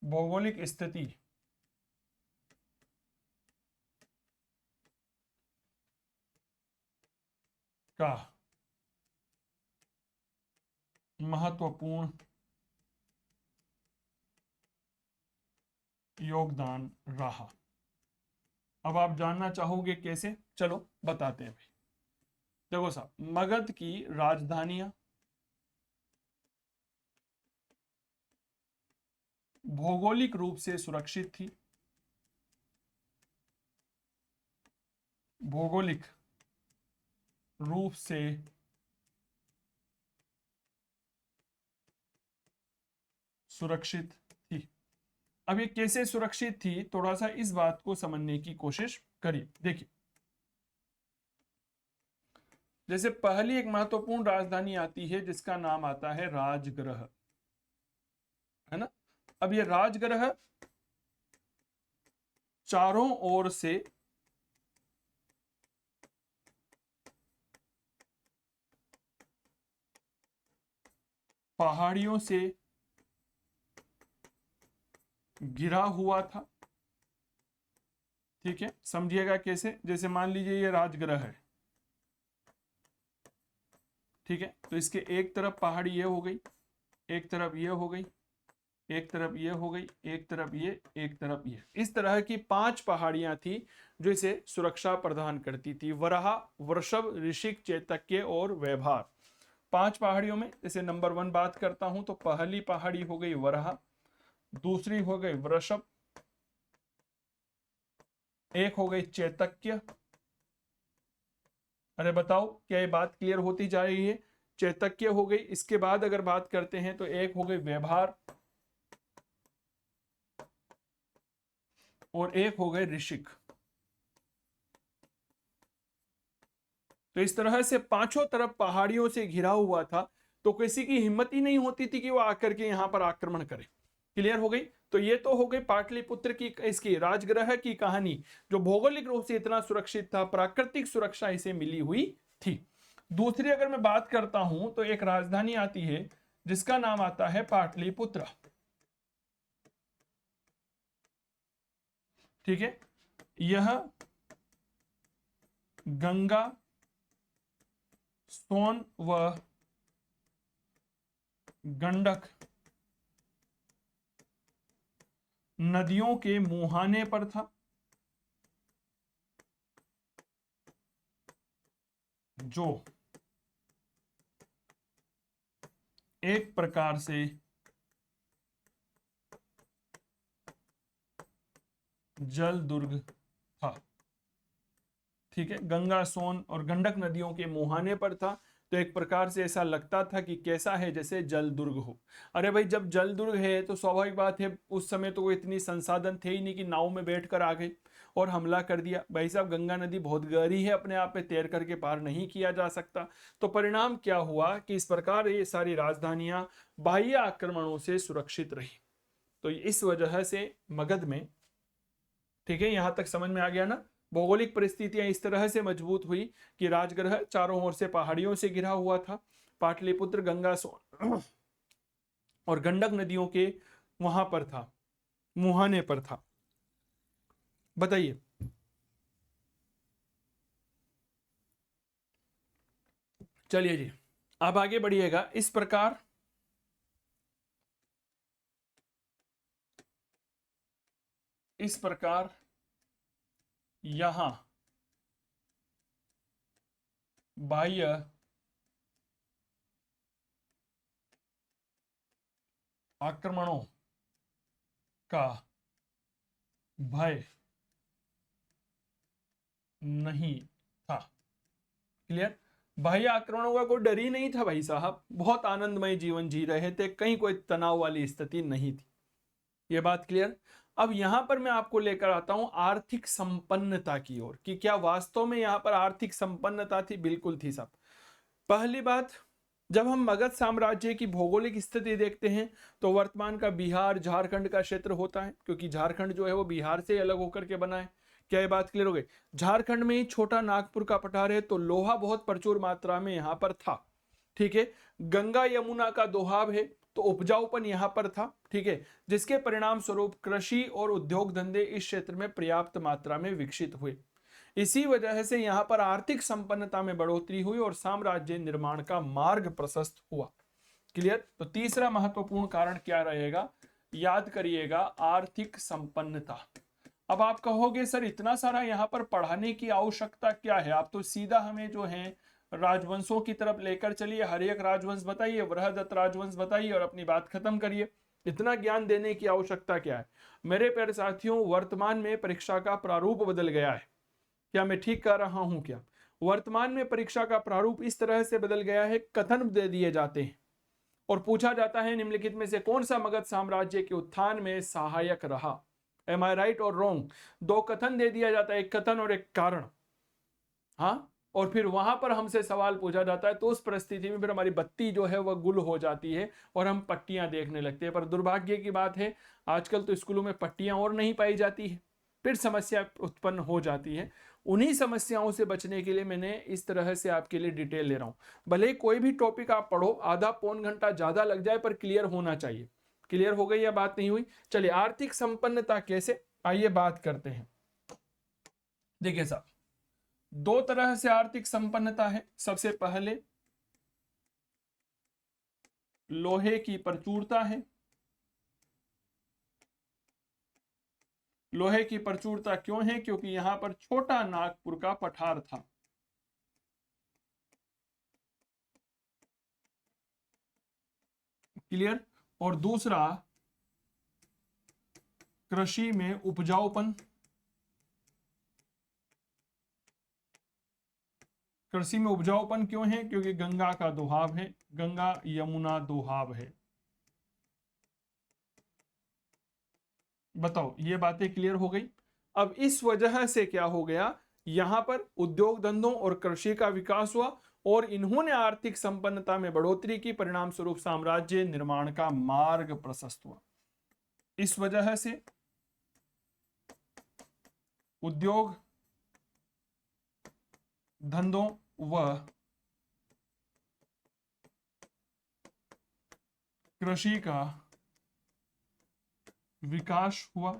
भौगोलिक स्थिति का महत्वपूर्ण योगदान रहा। अब आप जानना चाहोगे कैसे, चलो बताते हैं भाई। देखो साहब, मगध की राजधानियां भौगोलिक रूप से सुरक्षित थी। भौगोलिक रूप से सुरक्षित थी। अब ये कैसे सुरक्षित थी, थोड़ा सा इस बात को समझने की कोशिश करिए। देखिए, जैसे पहली एक महत्वपूर्ण राजधानी आती है जिसका नाम आता है राजगृह, है ना। अब ये राजगृह चारों ओर से पहाड़ियों से घिरा हुआ था। ठीक है, समझिएगा कैसे। जैसे मान लीजिए ये राजगृह है, ठीक है, तो इसके एक तरफ पहाड़ी ये हो गई, एक तरफ ये हो गई, एक तरफ ये हो गई, एक तरफ ये, एक तरफ ये। इस तरह की 5 पहाड़ियां थी जो इसे सुरक्षा प्रदान करती थी। वराहा, वृषभ, ऋषिक, चैतक्य और व्यवहार। 5 पहाड़ियों में जैसे नंबर 1 बात करता हूं तो पहली पहाड़ी हो गई वराहा, दूसरी हो गई वृषभ, एक हो गई चैतक्य। अरे बताओ, क्या ये बात क्लियर होती जा रही है? चैतक्य हो गई। इसके बाद अगर बात करते हैं तो एक हो गई व्यवहार और एक हो गए ऋषिक। तो इस तरह से पांचों तरफ पहाड़ियों से घिरा हुआ था, तो किसी की हिम्मत ही नहीं होती थी कि वो आकर के यहां पर आक्रमण करे। क्लियर हो गई? तो ये तो हो गई पाटलिपुत्र की, इसकी राजगृह की कहानी, जो भौगोलिक रूप से इतना सुरक्षित था, प्राकृतिक सुरक्षा इसे मिली हुई थी। दूसरी अगर मैं बात करता हूं तो एक राजधानी आती है जिसका नाम आता है पाटलिपुत्र। ठीक है, यह गंगा, सोन व गंडक नदियों के मुहाने पर था, जो एक प्रकार से जल दुर्ग था। ठीक है, गंगा, सोन और गंडक नदियों के मुहाने पर था। तो एक प्रकार से ऐसा लगता था कि कैसा है, जैसे जल दुर्ग हो। अरे भाई, जब जल दुर्ग है तो स्वाभाविक बात है, उस समय तो इतनी संसाधन थे ही नहीं कि नाव में बैठकर आ गए और हमला कर दिया। भाई साहब, गंगा नदी बहुत गहरी है, अपने आप में तैर करके पार नहीं किया जा सकता। तो परिणाम क्या हुआ कि इस प्रकार ये सारी राजधानियां बाह्य आक्रमणों से सुरक्षित रही। तो इस वजह से मगध में, ठीक है, यहां तक समझ में आ गया ना, भौगोलिक परिस्थितियां इस तरह से मजबूत हुई कि राजगृह चारों ओर से पहाड़ियों से घिरा हुआ था। पाटलिपुत्र गंगा, सोन और गंडक नदियों के वहां पर था, मुहाने पर था। बताइए। चलिए जी, आप आगे बढ़िएगा। इस प्रकार यहां बाह्य आक्रमणों का भय नहीं था। क्लियर? बाह्य आक्रमणों का कोई डर ही नहीं था भाई साहब, बहुत आनंदमय जीवन जी रहे थे, कहीं कोई तनाव वाली स्थिति नहीं थी। ये बात क्लियर? अब यहां पर मैं आपको लेकर आता हूं आर्थिक संपन्नता की ओर, कि क्या वास्तव में यहां पर आर्थिक संपन्नता थी? बिल्कुल थी साहब। पहली बात, जब हम मगध साम्राज्य की भौगोलिक स्थिति देखते हैं तो वर्तमान का बिहार झारखंड का क्षेत्र होता है, क्योंकि झारखंड जो है वो बिहार से अलग होकर के बना है। क्या ये बात क्लियर हो गई? झारखंड में ही छोटा नागपुर का पठार है, तो लोहा बहुत प्रचुर मात्रा में यहां पर था। ठीक है, गंगा यमुना का दोहाब है, तो उपजाऊपन यहां पर था। ठीक है, जिसके परिणाम स्वरूप कृषि और उद्योग धंधे इस क्षेत्र में पर्याप्त मात्रा में विकसित हुए। इसी वजह से यहां पर आर्थिक संपन्नता में बढ़ोतरी हुई और साम्राज्य निर्माण का मार्ग प्रशस्त हुआ। क्लियर? तो तीसरा महत्वपूर्ण कारण क्या रहेगा? याद करिएगा, आर्थिक संपन्नता। अब आप कहोगे सर इतना सारा यहाँ पर पढ़ाने की आवश्यकता क्या है, आप तो सीधा हमें जो है राजवंशों की तरफ लेकर चलिए, हर एक राजवंश बताइए, बृहदत्त राजवंश बताइए और अपनी बात खत्म करिए। इतना ज्ञान देने की आवश्यकता क्या है? मेरे प्यारे साथियों, वर्तमान में परीक्षा का प्रारूप बदल गया है। क्या मैं ठीक कर रहा हूं क्या? वर्तमान में परीक्षा का प्रारूप इस तरह से बदल गया है, कथन दे दिए जाते हैं और पूछा जाता है निम्नलिखित में से कौन सा मगध साम्राज्य के उत्थान में सहायक रहा। एम आई राइट और रॉन्ग? दो कथन दे दिया जाता है, एक कथन और एक कारण। हाँ, और फिर वहां पर हमसे सवाल पूछा जाता है, तो उस परिस्थिति में फिर हमारी बत्ती जो है वह गुल हो जाती है और हम पट्टियां देखने लगते हैं। पर दुर्भाग्य की बात है, आजकल तो स्कूलों में पट्टियां और नहीं पाई जाती है, फिर समस्या उत्पन्न हो जाती है। उन्हीं समस्याओं से बचने के लिए मैंने इस तरह से आपके लिए डिटेल ले रहा हूं। भले ही कोई भी टॉपिक आप पढ़ो, आधा पौन घंटा ज्यादा लग जाए, पर क्लियर होना चाहिए। क्लियर हो गई या बात नहीं हुई? चलिए, आर्थिक संपन्नता कैसे, आइए बात करते हैं। देखिए साहब, दो तरह से आर्थिक संपन्नता है। सबसे पहले लोहे की प्रचुरता है। लोहे की प्रचुरता क्यों है? क्योंकि यहां पर छोटा नागपुर का पठार था। क्लियर? और दूसरा, कृषि में उपजाऊपन। कृषि में उपजाऊपन क्यों है? क्योंकि गंगा का दोहाब है, गंगा यमुना दोहाब है। बताओ, ये बातें क्लियर हो गई? अब इस वजह से क्या हो गया, यहां पर उद्योग धंधों और कृषि का विकास हुआ और इन्होंने आर्थिक संपन्नता में बढ़ोतरी की, परिणाम स्वरूप साम्राज्य निर्माण का मार्ग प्रशस्त हुआ। इस वजह से उद्योग धंधों व कृषि का विकास हुआ।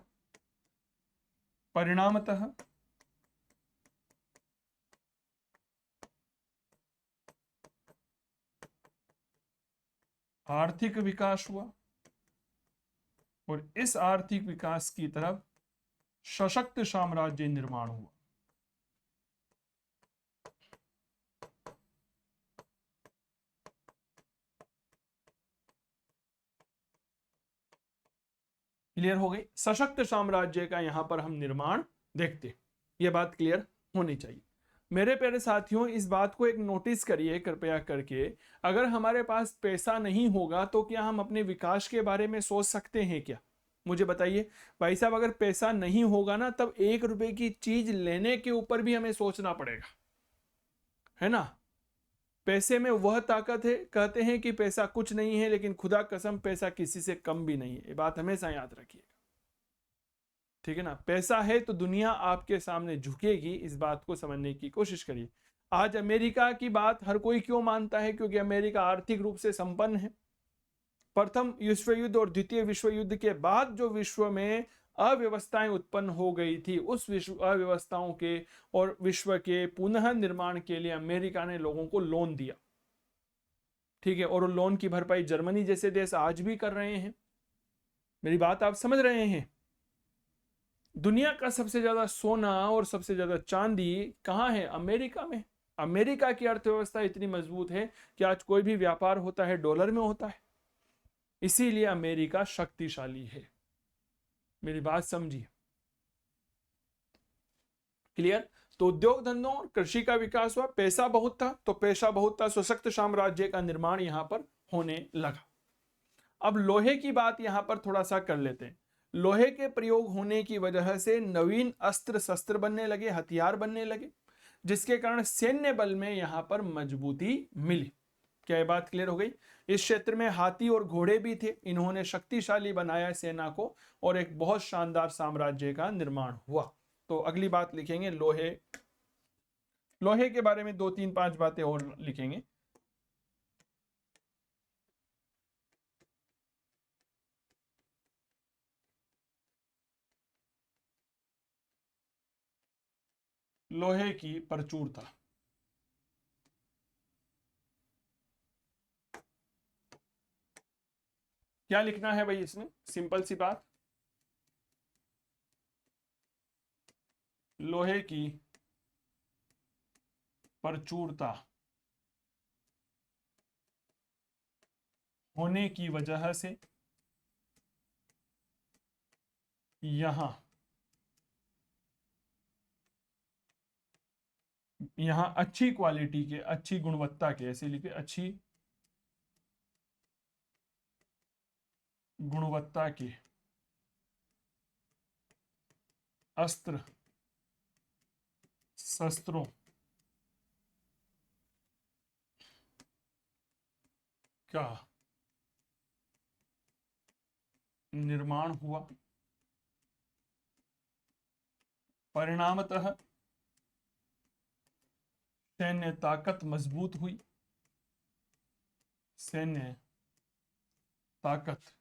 परिणामतः आर्थिक विकास हुआ और इस आर्थिक विकास की तरफ सशक्त साम्राज्य निर्माण हुआ। क्लियर हो गई? सशक्त साम्राज्य का यहां पर हम निर्माण देखते, ये बात क्लियर होनी चाहिए। मेरे प्यारे साथियों, इस बात को एक नोटिस करिए कृपया करके। अगर हमारे पास पैसा नहीं होगा तो क्या हम अपने विकास के बारे में सोच सकते हैं क्या? मुझे बताइए भाई साहब, अगर पैसा नहीं होगा ना, तब 1 रुपए की चीज लेने के ऊपर भी हमें सोचना पड़ेगा, है ना। पैसे में वह ताकत है, कहते हैं कि पैसा कुछ नहीं है, लेकिन खुदा कसम पैसा किसी से कम भी नहीं है। ये बात हमेशा याद रखिएगा, ठीक है ना। पैसा है तो दुनिया आपके सामने झुकेगी, इस बात को समझने की कोशिश करिए। आज अमेरिका की बात हर कोई क्यों मानता है? क्योंकि अमेरिका आर्थिक रूप से संपन्न है। प्रथम विश्व युद्ध और द्वितीय विश्व युद्ध के बाद जो विश्व में अव्यवस्थाएं उत्पन्न हो गई थी, उस विश्व अव्यवस्थाओं के और विश्व के पुनः निर्माण के लिए अमेरिका ने लोगों को लोन दिया, ठीक है। और लोन की भरपाई जर्मनी जैसे देश आज भी कर रहे हैं। मेरी बात आप समझ रहे हैं? दुनिया का सबसे ज्यादा सोना और सबसे ज्यादा चांदी कहाँ है? अमेरिका में। अमेरिका की अर्थव्यवस्था इतनी मजबूत है कि आज कोई भी व्यापार होता है डॉलर में होता है, इसीलिए अमेरिका शक्तिशाली है। मेरी बात समझिए, क्लियर? तो उद्योग धंधों और कृषि का विकास हुआ, पैसा बहुत था तो पैसा बहुत था, सशक्त साम्राज्य का निर्माण यहां पर होने लगा। अब लोहे की बात यहां पर थोड़ा सा कर लेते हैं। लोहे के प्रयोग होने की वजह से नवीन अस्त्र शस्त्र बनने लगे, हथियार बनने लगे, जिसके कारण सैन्य बल में यहां पर मजबूती मिली। क्या ये बात क्लियर हो गई? इस क्षेत्र में हाथी और घोड़े भी थे, इन्होंने शक्तिशाली बनाया सेना को और एक बहुत शानदार साम्राज्य का निर्माण हुआ। तो अगली बात लिखेंगे लोहे। लोहे के बारे में 2-3-5 बातें और लिखेंगे। लोहे की प्रचुरता, क्या लिखना है भाई इसमें? सिंपल सी बात, लोहे की प्रचुरता होने की वजह से यहां अच्छी क्वालिटी के, अच्छी गुणवत्ता के, ऐसे लिखे, अच्छी गुणवत्ता के अस्त्र शस्त्रों का निर्माण हुआ। परिणामतः सैन्य ताकत मजबूत हुई, सैन्य ताकत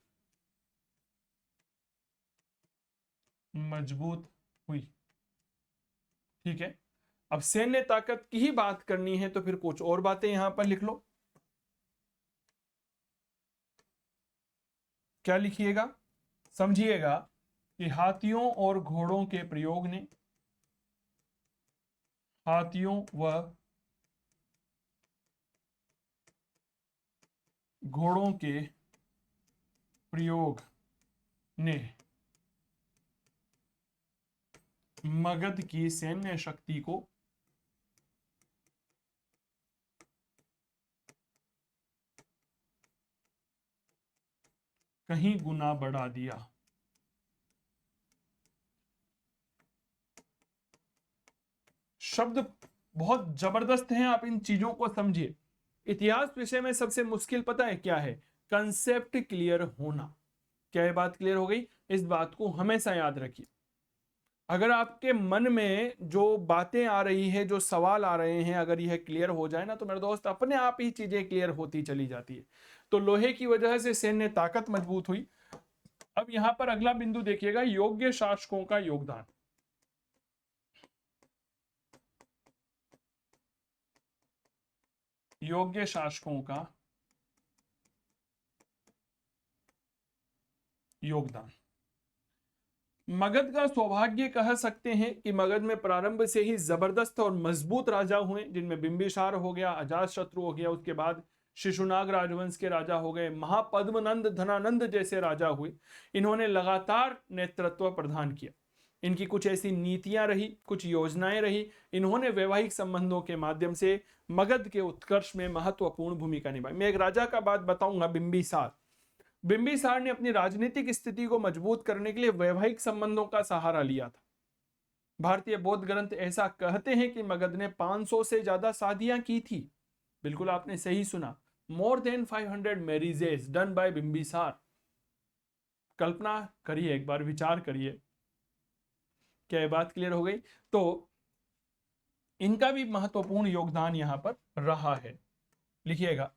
मजबूत हुई, ठीक है। अब सैन्य ताकत की ही बात करनी है तो फिर कुछ और बातें यहां पर लिख लो। क्या लिखिएगा? समझिएगा कि हाथियों और घोड़ों के प्रयोग ने, हाथियों व घोड़ों के प्रयोग ने मगध की सैन्य शक्ति को कहीं गुना बढ़ा दिया। शब्द बहुत जबरदस्त हैं, आप इन चीजों को समझिए। इतिहास विषय में सबसे मुश्किल पता है क्या है? कंसेप्ट क्लियर होना। क्या ये बात क्लियर हो गई? इस बात को हमेशा याद रखिए। अगर आपके मन में जो बातें आ रही है, जो सवाल आ रहे हैं, अगर यह क्लियर हो जाए ना, तो मेरे दोस्त अपने आप ही चीजें क्लियर होती चली जाती है। तो लोहे की वजह से सैन्य ताकत मजबूत हुई। अब यहां पर अगला बिंदु देखिएगा, योग्य शासकों का योगदान। योग्य शासकों का योगदान। मगध का सौभाग्य कह सकते हैं कि मगध में प्रारंभ से ही जबरदस्त और मजबूत राजा हुए, जिनमें बिंबिसार हो गया, अजातशत्रु हो गया, उसके बाद शिशुनाग राजवंश के राजा हो गए, महापद्मनंद, धनानंद जैसे राजा हुए। इन्होंने लगातार नेतृत्व प्रदान किया। इनकी कुछ ऐसी नीतियां रही, कुछ योजनाएं रही, इन्होंने वैवाहिक संबंधों के माध्यम से मगध के उत्कर्ष में महत्वपूर्ण भूमिका निभाई। मैं एक राजा का बात बताऊंगा, बिंबिसार। बिंबिसार ने अपनी राजनीतिक स्थिति को मजबूत करने के लिए वैवाहिक संबंधों का सहारा लिया था। भारतीय बौद्ध ग्रंथ ऐसा कहते हैं कि मगध ने 500 से ज्यादा शादियां की थी। बिल्कुल आपने सही सुना, more than 500 marriages done by Bimbisara. कल्पना करिए, एक बार विचार करिए। क्या ये बात क्लियर हो गई? तो इनका भी महत्वपूर्ण योगदान यहां पर रहा है। लिखिएगा,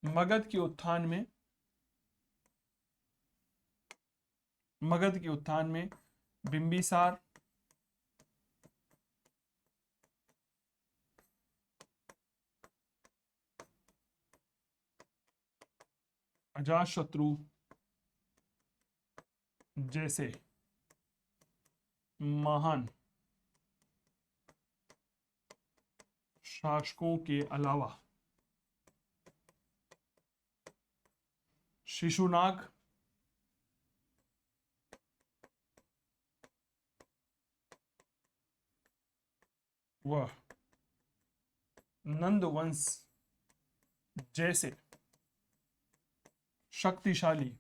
मगध के उत्थान में, मगध के उत्थान में बिंबिसार, अजातशत्रु जैसे महान शासकों के अलावा शिशुनाग, व नंद वंश जैसे शक्तिशाली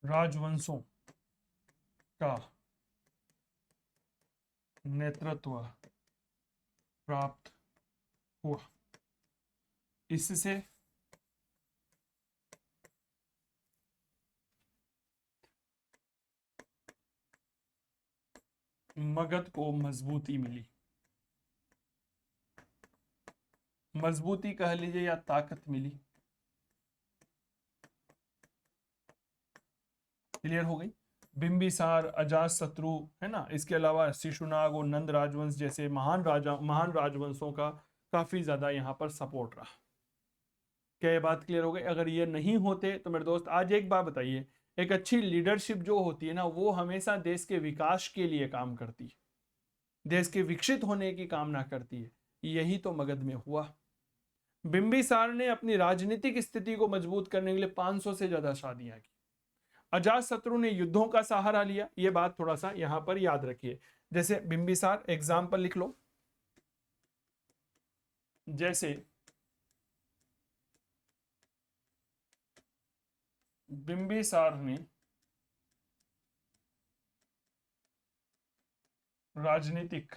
राजवंशों का नेतृत्व प्राप्त हुआ। इससे मगध को मजबूती मिली, मजबूती कह लीजिए या ताकत मिली। क्लियर हो गई? बिंबिसार, अजातशत्रु, है ना, इसके अलावा शिशुनाग और नंद राजवंश जैसे महान राजवंशों का काफी ज्यादा यहाँ पर सपोर्ट रहा। क्या ये बात क्लियर हो गई? अगर ये नहीं होते तो मेरे दोस्त, आज एक बात बताइए, एक अच्छी लीडरशिप जो होती है ना, वो हमेशा देश के विकास के लिए काम करती है, देश के विकसित होने की कामना करती है। यही तो मगध में हुआ। बिंबिसार ने अपनी राजनीतिक स्थिति को मजबूत करने के लिए 500 से ज्यादा शादियां की। अजातशत्रु ने युद्धों का सहारा लिया। ये बात थोड़ा सा यहां पर याद रखिए। जैसे बिंबिसार, एग्जाम्पल लिख लो, जैसे बिंबिसार ने राजनीतिक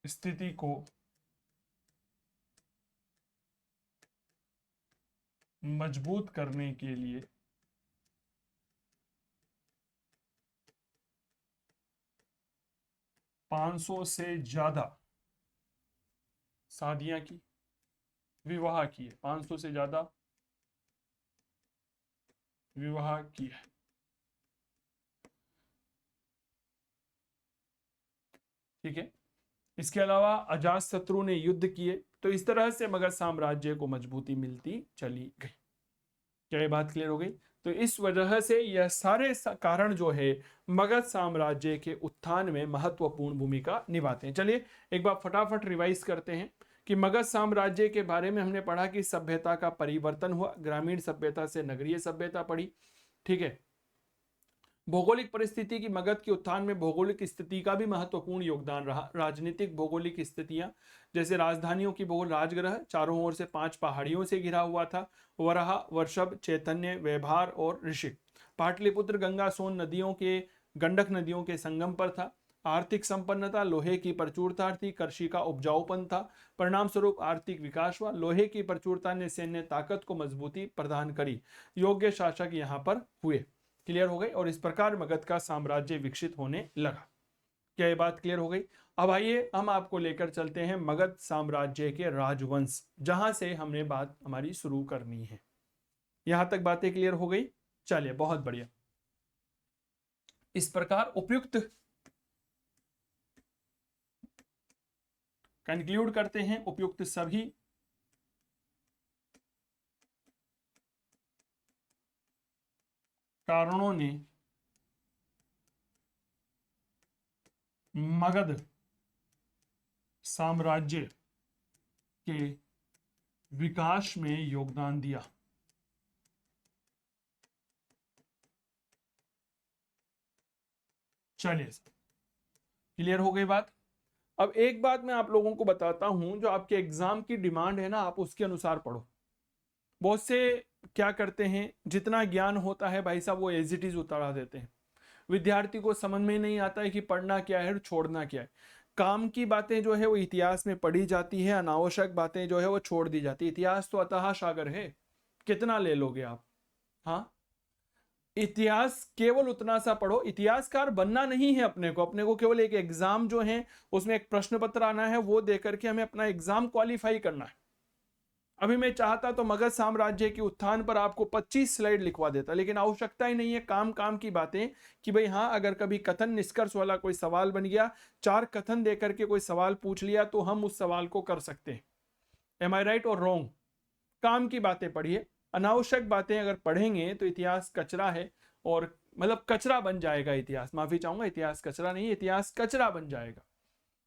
स्थिति को मजबूत करने के लिए 500 से ज्यादा शादियां की, विवाह किए, 500 से ज्यादा विवाह किए। ठीक है। इसके अलावा अजातशत्रु ने युद्ध किए। तो इस तरह से मगध साम्राज्य को मजबूती मिलती चली गई। क्या ये बात क्लियर हो गई? तो इस वजह से यह सारे कारण जो है मगध साम्राज्य के उत्थान में महत्वपूर्ण भूमिका निभाते हैं। चलिए एक बार फटाफट रिवाइज करते हैं कि मगध साम्राज्य के बारे में हमने पढ़ा कि सभ्यता का परिवर्तन हुआ, ग्रामीण सभ्यता से नगरीय सभ्यता पड़ी। ठीक है। भौगोलिक परिस्थिति की मगध के उत्थान में भौगोलिक स्थिति का भी महत्वपूर्ण योगदान रहा। राजनीतिक भौगोलिक स्थितियां, जैसे राजधानियों की भूगोल, राजगृह चारों ओर से 5 पहाड़ियों से घिरा हुआ था। वराह, वर्षभ, चैतन्य, व्यवहार और ऋषिक। पाटलिपुत्र गंगा सोन नदियों के, गंडक नदियों के संगम पर था। आर्थिक संपन्नता, लोहे की प्रचुरता थी, कृषि का उपजाऊपन था। परिणाम स्वरूप आर्थिक विकास हुआ। लोहे की प्रचुरता ने सैन्य ताकत को मजबूती प्रदान करी। योग्य शासक यहाँ पर हुए। क्लियर हो गई? और इस प्रकार मगध का साम्राज्य विकसित होने लगा। क्या ये बात क्लियर हो गई? अब आइए हम आपको लेकर चलते हैं मगध साम्राज्य के राजवंश, जहां से हमने बात हमारी शुरू करनी है। यहां तक बातें क्लियर हो गई? चलिए बहुत बढ़िया। इस प्रकार उपयुक्त कंक्लूड करते हैं, उपयुक्त सभी कारणों ने मगध साम्राज्य के विकास में योगदान दिया। चलिए, क्लियर हो गई बात। अब एक बात मैं आप लोगों को बताता हूं, जो आपके एग्जाम की डिमांड है ना, आप उसके अनुसार पढ़ो। बहुत से क्या करते हैं, जितना ज्ञान होता है भाई साहब वो एज इट इज उतारा देते हैं। विद्यार्थी को समझ में नहीं आता है कि पढ़ना क्या है और छोड़ना क्या है। काम की बातें जो है वो इतिहास में पढ़ी जाती है, अनावश्यक बातें जो है वो छोड़ दी जाती है। इतिहास तो अथाह सागर है, कितना ले लोगे आप। हाँ, इतिहास केवल उतना सा पढ़ो। इतिहासकार बनना नहीं है अपने को केवल एक एग्जाम जो है उसमें एक प्रश्न पत्र आना है, वो देकर के हमें अपना एग्जाम क्वालिफाई करना है। अभी मैं चाहता तो मगध साम्राज्य के उत्थान पर आपको 25 स्लाइड लिखवा देता, लेकिन आवश्यकता ही नहीं है। काम की बातें कि भाई हाँ, अगर कभी कथन निष्कर्ष वाला कोई सवाल बन गया, 4 कथन देकर के कोई सवाल पूछ लिया, तो हम उस सवाल को कर सकते हैं। एम आई राइट और रॉन्ग? काम की बातें पढ़िए, अनावश्यक बातें अगर पढ़ेंगे तो इतिहास कचरा है, और मतलब कचरा बन जाएगा इतिहास। माफी चाहूंगा, इतिहास कचरा नहीं, इतिहास कचरा बन जाएगा,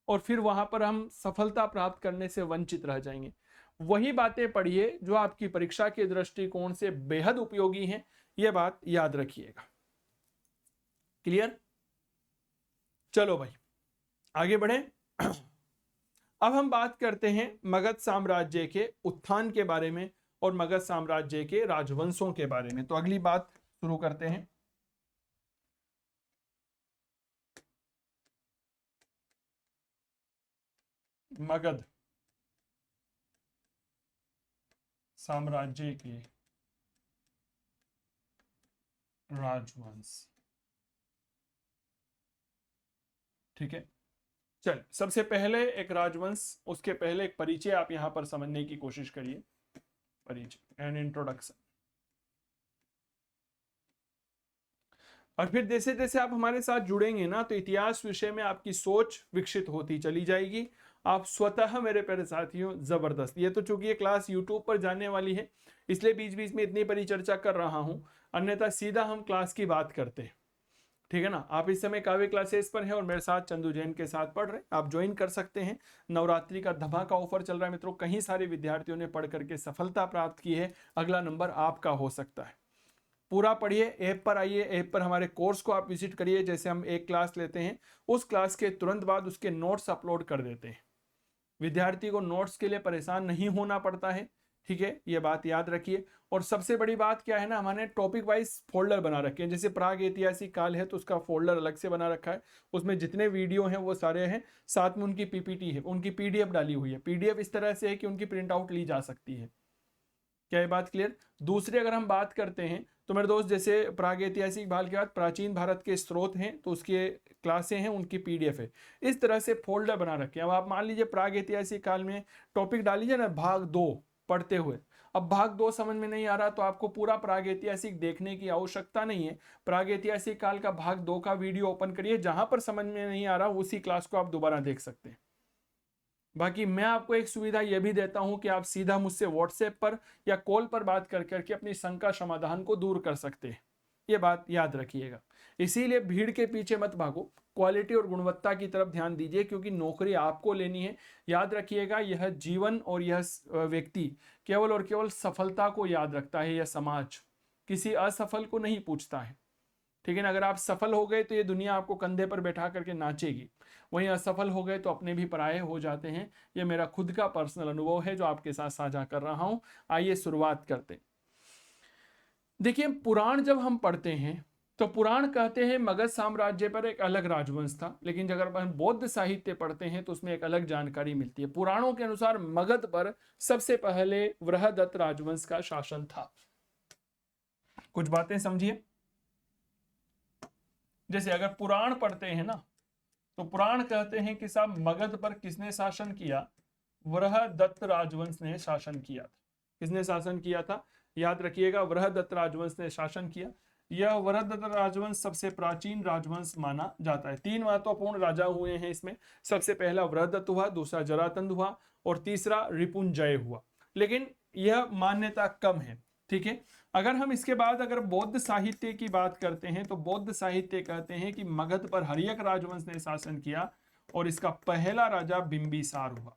और फिर वहां पर हम सफलता प्राप्त करने से वंचित रह जाएंगे। वही बातें पढ़िए जो आपकी परीक्षा के दृष्टिकोण से बेहद उपयोगी हैं, यह बात याद रखिएगा। क्लियर? चलो भाई आगे बढ़े। अब हम बात करते हैं मगध साम्राज्य के उत्थान के बारे में और मगध साम्राज्य के राजवंशों के बारे में। तो अगली बात शुरू करते हैं। मगध साम्राज्य के राजवंश। ठीक है, चल सबसे पहले एक राजवंश, उसके पहले एक परिचय आप यहां पर समझने की कोशिश करिए। परिचय एंड इंट्रोडक्शन। और फिर जैसे जैसे आप हमारे साथ जुड़ेंगे ना, तो इतिहास विषय में आपकी सोच विकसित होती चली जाएगी। आप स्वतः मेरे प्यारे साथियों जबरदस्त। ये तो चूंकि ये क्लास यूट्यूब पर जाने वाली है, इसलिए बीच बीच में इतनी परिचर्चा कर रहा हूं, अन्यथा सीधा हम क्लास की बात करते हैं। ठीक है ना? आप इस समय काव्य क्लासेस पर हैं और मेरे साथ चंदू जैन के साथ पढ़ रहे हैं, आप ज्वाइन कर सकते हैं। नवरात्रि का धमाका ऑफर चल रहा है मित्रों, कहीं सारे विद्यार्थियों ने पढ़ करके सफलता प्राप्त की है, अगला नंबर आपका हो सकता है। पूरा पढ़िए, ऐप पर आइए, ऐप पर हमारे कोर्स को आप विजिट करिए। जैसे हम एक क्लास लेते हैं, उस क्लास के तुरंत बाद उसके नोट्स अपलोड कर देते हैं। विद्यार्थी को नोट्स के लिए परेशान नहीं होना पड़ता है, ठीक है, ये बात याद रखिए। और सबसे बड़ी बात क्या है ना, हमने टॉपिक वाइज फोल्डर बना रखे हैं। जैसे प्राग ऐतिहासिक काल है तो उसका फोल्डर अलग से बना रखा है, उसमें जितने वीडियो हैं वो सारे हैं, साथ में उनकी पीपीटी है, उनकी पीडीएफ डाली हुई है। पीडीएफ इस तरह से है कि उनकी प्रिंट आउट ली जा सकती है। क्या ये बात क्लियर? दूसरी अगर हम बात करते हैं तो मेरे दोस्त, जैसे प्राग ऐतिहासिक काल के बाद प्राचीन भारत के स्रोत हैं, तो उसके क्लासें हैं, उनकी पीडीएफ है। इस तरह से फोल्डर बना रखे हैं। अब आप मान लीजिए प्राग ऐतिहासिक काल में टॉपिक डालीजिए ना, भाग 2 पढ़ते हुए, अब भाग 2 समझ में नहीं आ रहा तो आपको पूरा प्राग ऐतिहासिक देखने की आवश्यकता नहीं है। प्राग ऐतिहासिक काल का भाग 2 का वीडियो ओपन करिए, जहां पर समझ में नहीं आ रहा उसी क्लास को आप दोबारा देख सकते हैं। बाकी मैं आपको एक सुविधा यह भी देता हूं कि आप सीधा मुझसे व्हाट्सएप पर या कॉल पर बात कर करके अपनी शंका समाधान को दूर कर सकते हैं। ये बात याद रखिएगा। इसीलिए भीड़ के पीछे मत भागो, क्वालिटी और गुणवत्ता की तरफ ध्यान दीजिए, क्योंकि नौकरी आपको लेनी है। याद रखिएगा, यह जीवन और यह व्यक्ति केवल और केवल सफलता को याद रखता है, यह समाज किसी असफल को नहीं पूछता है। ठीक है ना? अगर आप सफल हो गए तो ये दुनिया आपको कंधे पर बैठा करके नाचेगी, वहीं असफल हो गए तो अपने भी पराये हो जाते हैं। ये मेरा खुद का पर्सनल अनुभव है जो आपके साथ साझा कर रहा हूं। आइए शुरुआत करते हैं। देखिए, पुराण जब हम पढ़ते हैं तो पुराण कहते हैं मगध साम्राज्य पर एक अलग राजवंश था, लेकिन अगर हम बौद्ध साहित्य पढ़ते हैं तो उसमें एक अलग जानकारी मिलती है। पुराणों के अनुसार मगध पर सबसे पहले वृहदत्त राजवंश का शासन था। कुछ बातें समझिए। जैसे अगर पुराण पढ़ते हैं ना, तो पुराण कहते हैं कि साहब मगध पर किसने शासन किया? वृहदत्त राजवंश ने शासन किया था। किसने शासन किया था? याद रखिएगा, वृहदत्त राजवंश ने शासन किया। यह वृहदत्त राजवंश सबसे प्राचीन राजवंश माना जाता है। 3 महत्वपूर्ण राजा हुए हैं इसमें। सबसे पहला वृहदत्त हुआ, दूसरा जरासंध हुआ और तीसरा रिपुंजय हुआ। लेकिन यह मान्यता कम है। ठीक है। अगर हम इसके बाद अगर बौद्ध साहित्य की बात करते हैं तो बौद्ध साहित्य कहते हैं कि मगध पर हर्यक राजवंश ने शासन किया और इसका पहला राजा बिंबिसार हुआ।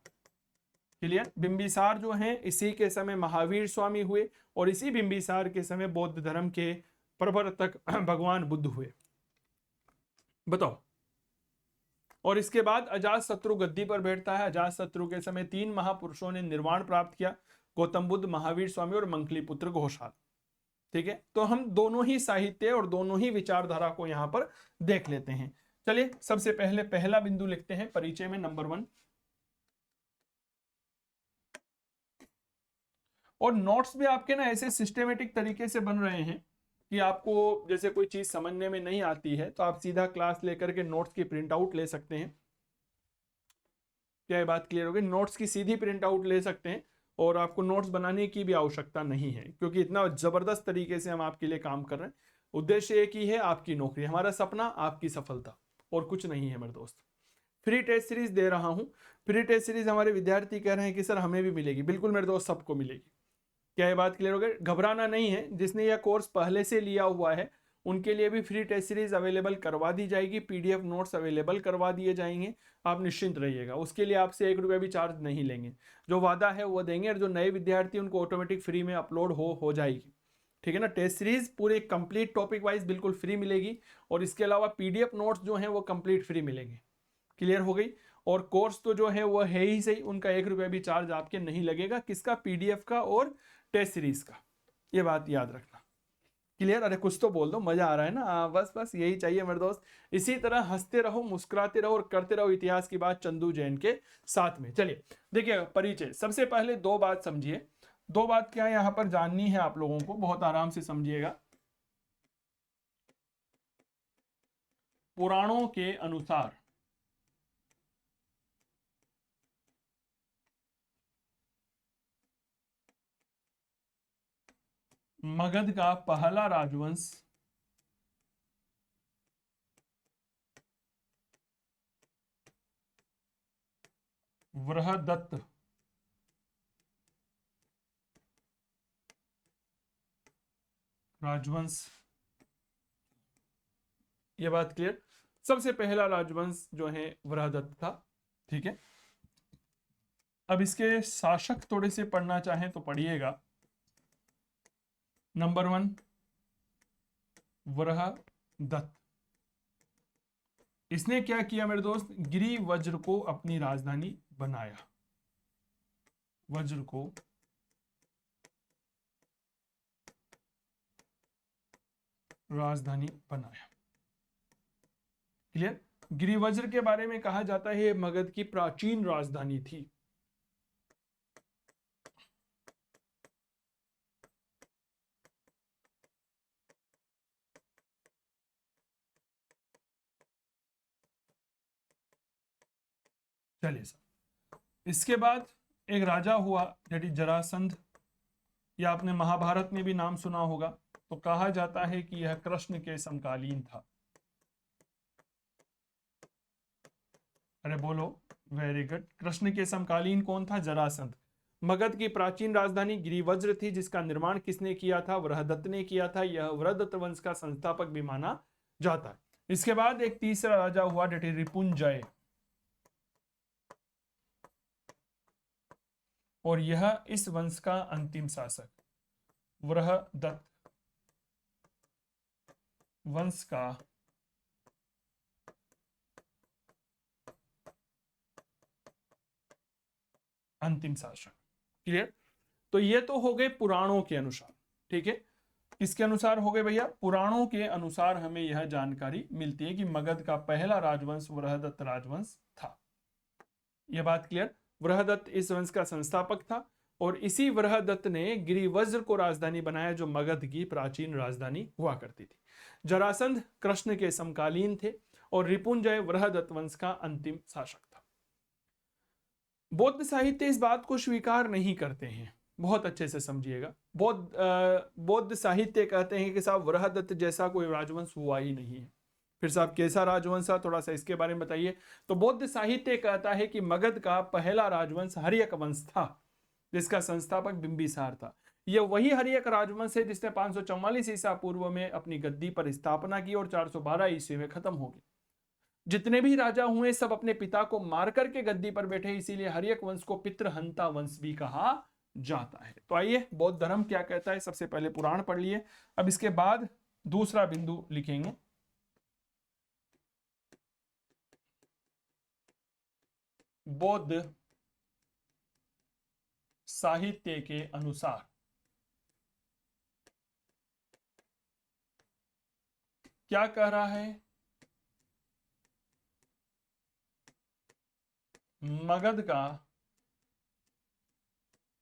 क्लियर। बिंबिसार जो है इसी के समय महावीर स्वामी हुए और इसी बिंबिसार के समय बौद्ध धर्म के प्रवर्तक भगवान बुद्ध हुए। बताओ। और इसके बाद अजातशत्रु गद्दी पर बैठता है। अजातशत्रु के समय 3 महापुरुषों ने निर्वाण प्राप्त किया, गौतम बुद्ध, महावीर स्वामी और मंगलीपुत्र घोषाल। ठीक है। तो हम दोनों ही साहित्य और दोनों ही विचारधारा को यहां पर देख लेते हैं। चलिए सबसे पहले पहला बिंदु लिखते हैं परिचय में, नंबर 1। और नोट्स भी आपके ना ऐसे सिस्टेमेटिक तरीके से बन रहे हैं कि आपको जैसे कोई चीज समझने में नहीं आती है तो आप सीधा क्लास लेकर के नोट्स की प्रिंट आउट ले सकते हैं। क्या ये बात क्लियर हो गई? नोट्स की सीधी प्रिंट आउट ले सकते हैं और आपको नोट्स बनाने की भी आवश्यकता नहीं है, क्योंकि इतना जबरदस्त तरीके से हम आपके लिए काम कर रहे हैं। उद्देश्य एक ही है, आपकी नौकरी। हमारा सपना आपकी सफलता, और कुछ नहीं है मेरे दोस्त। फ्री टेस्ट सीरीज दे रहा हूं। फ्री टेस्ट सीरीज हमारे विद्यार्थी कह रहे हैं कि सर हमें भी मिलेगी। बिल्कुल मेरे दोस्त, सबको मिलेगी। क्या ये बात क्लियर हो गई? घबराना नहीं है। जिसने यह कोर्स पहले से लिया हुआ है उनके लिए भी फ्री टेस्ट सीरीज अवेलेबल करवा दी जाएगी, पीडीएफ नोट्स अवेलेबल करवा दिए जाएंगे। आप निश्चिंत रहिएगा, उसके लिए आपसे 1 रुपया भी चार्ज नहीं लेंगे। जो वादा है वो देंगे, और जो नए विद्यार्थी उनको ऑटोमेटिक फ्री में अपलोड हो जाएगी। ठीक है ना। टेस्ट सीरीज पूरे कंप्लीट टॉपिक वाइज बिल्कुल फ्री मिलेगी, और इसके अलावा पीडीएफ नोट्स जो हैं वो कंप्लीट फ्री मिलेंगे। क्लियर हो गई? और कोर्स तो जो है वो है ही सही, उनका 1 रुपया भी चार्ज आपके नहीं लगेगा। किसका? पीडीएफ का और टेस्ट सीरीज का। ये बात याद रखना। क्लियर? अरे कुछ तो बोल दो, मजा आ रहा है ना। बस बस यही चाहिए मेरे दोस्त। इसी तरह हंसते रहो, मुस्कुराते रहो और करते रहो इतिहास की बात चंदू जैन के साथ में। चलिए देखिए परिचय। सबसे पहले 2 बात समझिए। 2 बात क्या यहां पर जाननी है आप लोगों को, बहुत आराम से समझिएगा। पुराणों के अनुसार मगध का पहला राजवंश बृहदत्त राजवंश। ये बात क्लियर? सबसे पहला राजवंश जो है बृहदत्त था। ठीक है। अब इसके शासक थोड़े से पढ़ना चाहें तो पढ़िएगा। नंबर 1 बृहदत्त। इसने क्या किया मेरे दोस्त? गिरि वज्र को अपनी राजधानी बनाया। वज्र को राजधानी बनाया। क्लियर? गिरिवज्र के बारे में कहा जाता है मगध की प्राचीन राजधानी थी। चलिए सर, इसके बाद एक राजा हुआ दैट जरासंध। या आपने महाभारत में भी नाम सुना होगा। तो कहा जाता है कि यह कृष्ण के समकालीन था। अरे बोलो, वेरी गुड। कृष्ण के समकालीन कौन था? जरासंध। मगध की प्राचीन राजधानी गिरिवज्र थी, जिसका निर्माण किसने किया था? बृहदत्त ने किया था। यह बृहदत्त वंश का संस्थापक भी माना जाता है। इसके बाद एक तीसरा राजा हुआ डेट इज रिपुंजय, और यह इस वंश का अंतिम शासक। बृहदत्त वंश का अंतिम शासक। क्लियर? तो ये तो हो गए पुराणों के अनुसार। ठीक है। किसके अनुसार हो गए भैया? पुराणों के अनुसार हमें यह जानकारी मिलती है कि मगध का पहला राजवंश बृहदत्त राजवंश था। यह बात क्लियर? बृहदत्त इस वंश का संस्थापक था, और इसी बृहदत्त ने गिरिवज्र को राजधानी बनाया, जो मगध की प्राचीन राजधानी हुआ करती थी। जरासंध कृष्ण के समकालीन थे, और रिपुंजय बृहदत्त वंश का अंतिम शासक था। बौद्ध साहित्य इस बात को स्वीकार नहीं करते हैं। बहुत अच्छे से समझिएगा। बौद्ध साहित्य कहते हैं कि साहब बृहदत्त जैसा कोई राजवंश हुआ ही नहीं है। फिर साहब कैसा राजवंश था, थोड़ा सा इसके बारे में बताइए। तो बौद्ध साहित्य कहता है कि मगध का पहला राजवंश हर्यक वंश था, जिसका संस्थापक बिंबिसार था। यह वही हर्यक राजवंश है जिसने 544 ईसा पूर्व में अपनी गद्दी पर स्थापना की और 412 ईस्वी में खत्म हो गई। जितने भी राजा हुए सब अपने पिता को मार करके गद्दी पर बैठे, इसीलिए हर्यक वंश को पितृहंता वंश भी कहा जाता है। तो आइए बौद्ध धर्म क्या कहता है, सबसे पहले पुराण पढ़ लिए, अब इसके बाद दूसरा बिंदु लिखेंगे। बौद्ध साहित्य के अनुसार क्या कह रहा है, मगध का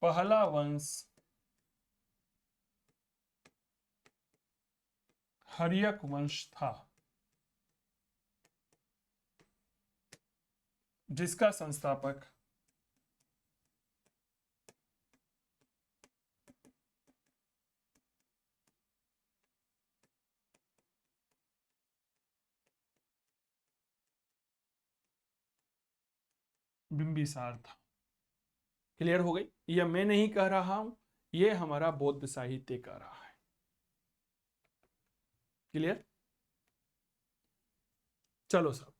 पहला वंश हर्यक वंश था, जिसका संस्थापक बिंबिसार था। क्लियर हो गई? यह मैं नहीं कह रहा हूं, यह हमारा बौद्ध साहित्य कह रहा है। क्लियर? चलो सब,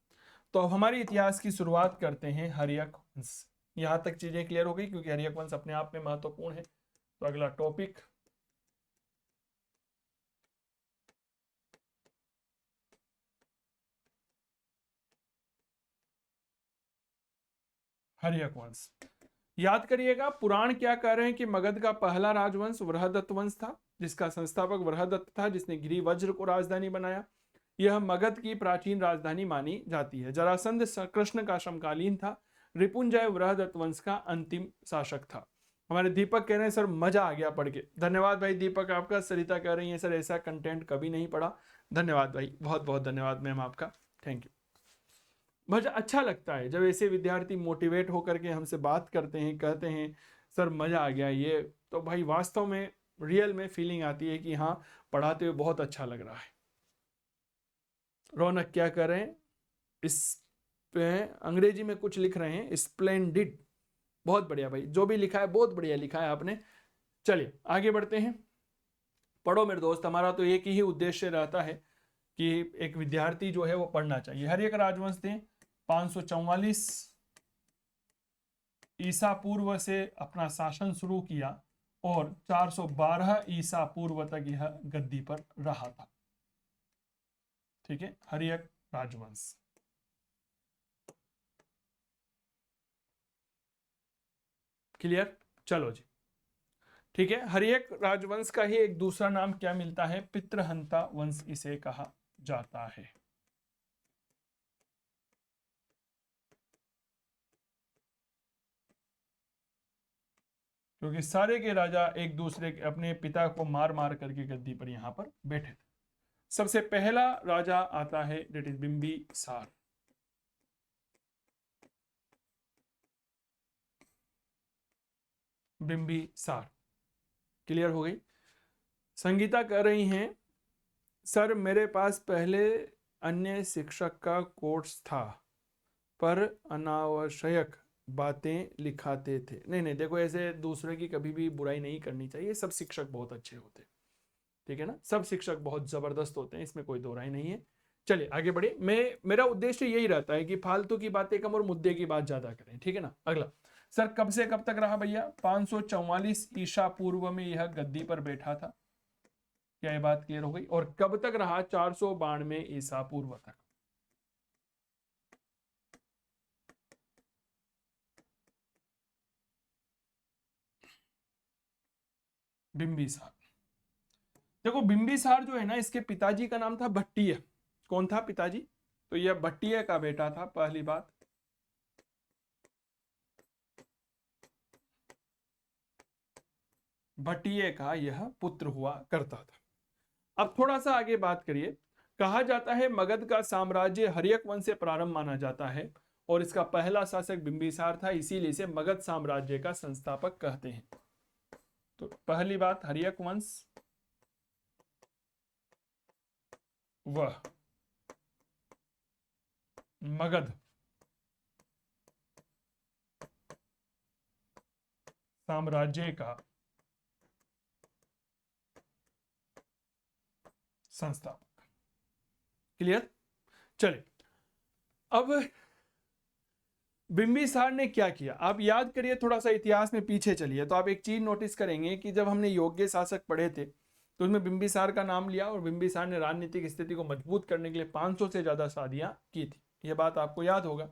तो अब हमारे इतिहास की शुरुआत करते हैं हर्यक वंश। यहां तक चीजें क्लियर हो गई, क्योंकि हर्यक वंश अपने आप में महत्वपूर्ण है। तो अगला टॉपिक, हर्यक वंश। याद करिएगा पुराण क्या कह रहे हैं कि मगध का पहला राजवंश वृहदत्त वंश था, जिसका संस्थापक वृहदत्त था, जिसने गिरि वज्र को राजधानी बनाया। यह मगध की प्राचीन राजधानी मानी जाती है। जरासंध कृष्ण का समकालीन था। रिपुंजय वृहदत्त वंश का अंतिम शासक था। हमारे दीपक कह रहे हैं सर मजा आ गया पढ़ के। धन्यवाद भाई दीपक आपका। सरिता कह रही है सर ऐसा कंटेंट कभी नहीं पढ़ा। धन्यवाद भाई, बहुत बहुत धन्यवाद मैम आपका, थैंक यू। मुझे अच्छा लगता है जब ऐसे विद्यार्थी मोटिवेट होकर के हमसे बात करते हैं, कहते हैं सर मजा आ गया, ये तो भाई वास्तव में रियल में फीलिंग आती है कि हाँ पढ़ाते हुए बहुत अच्छा लग रहा है। रौनक क्या कर रहे हैं, इस पे अंग्रेजी में कुछ लिख रहे हैं, स्प्लेंडिड, बहुत बढ़िया भाई, जो भी लिखा है बहुत बढ़िया लिखा है आपने। चलिए आगे बढ़ते हैं। पढ़ो मेरे दोस्त, हमारा तो एक ही उद्देश्य रहता है कि एक विद्यार्थी जो है वो पढ़ना चाहिए। हर एक राजवंश थे 544 ईसा पूर्व से अपना शासन शुरू किया और 412 ईसा पूर्व तक यह गद्दी पर रहा था। ठीक है, हर्यक राजवंश। क्लियर? चलो जी, ठीक है। हर्यक राजवंश का ही एक दूसरा नाम क्या मिलता है, पितृहंता वंश इसे कहा जाता है। क्योंकि सारे के राजा एक दूसरे के अपने पिता को मार मार करके गद्दी पर यहां पर बैठे थे। सबसे पहला राजा आता है that is Bimbisara. Bimbisara, clear हो गई? संगीता कह रही हैं सर मेरे पास पहले अन्य शिक्षक का कोर्स था पर अनावश्यक बातें लिखाते थे। नहीं नहीं देखो, ऐसे दूसरे की कभी भी बुराई नहीं करनी चाहिए। सब शिक्षक बहुत अच्छे होते हैं, ठीक है ना, सब शिक्षक बहुत जबरदस्त होते हैं, इसमें कोई दो राय नहीं है। चलिए आगे बढ़े। मेरा उद्देश्य यही रहता है कि फालतू की बातें कम और मुद्दे की बात ज्यादा करें, ठीक है ना। अगला, सर कब से कब तक रहा भैया? 544 ईसा पूर्व में यह गद्दी पर बैठा था। क्या ये बात क्लियर हो गई? और कब तक रहा? 492 ईसा पूर्व तक। बिंबिसार, देखो बिंबिसार जो है ना, इसके पिताजी का नाम था भट्टिय। कौन था पिताजी? तो यह भट्टिय का बेटा था, पहली बात। भट्टिय का यह पुत्र हुआ करता था। अब थोड़ा सा आगे बात करिए। कहा जाता है मगध का साम्राज्य हर्यक वंश से प्रारंभ माना जाता है और इसका पहला शासक बिंबिसार था, इसीलिए इसे मगध साम्राज्य का संस्थापक कहते हैं। तो पहली बात, हर्यक वंश वह मगध साम्राज्य का संस्थापक। क्लियर? चलिए, अब बिंबिसार ने क्या किया आप याद करिए, थोड़ा सा इतिहास में पीछे चलिए तो आप एक चीज नोटिस करेंगे कि जब हमने योग्य शासक पढ़े थे तो उसमें बिंबिसार का नाम लिया और बिंबिसार ने राजनीतिक स्थिति को मजबूत करने के लिए 500 से ज्यादा शादियां की थी, यह बात आपको याद होगा।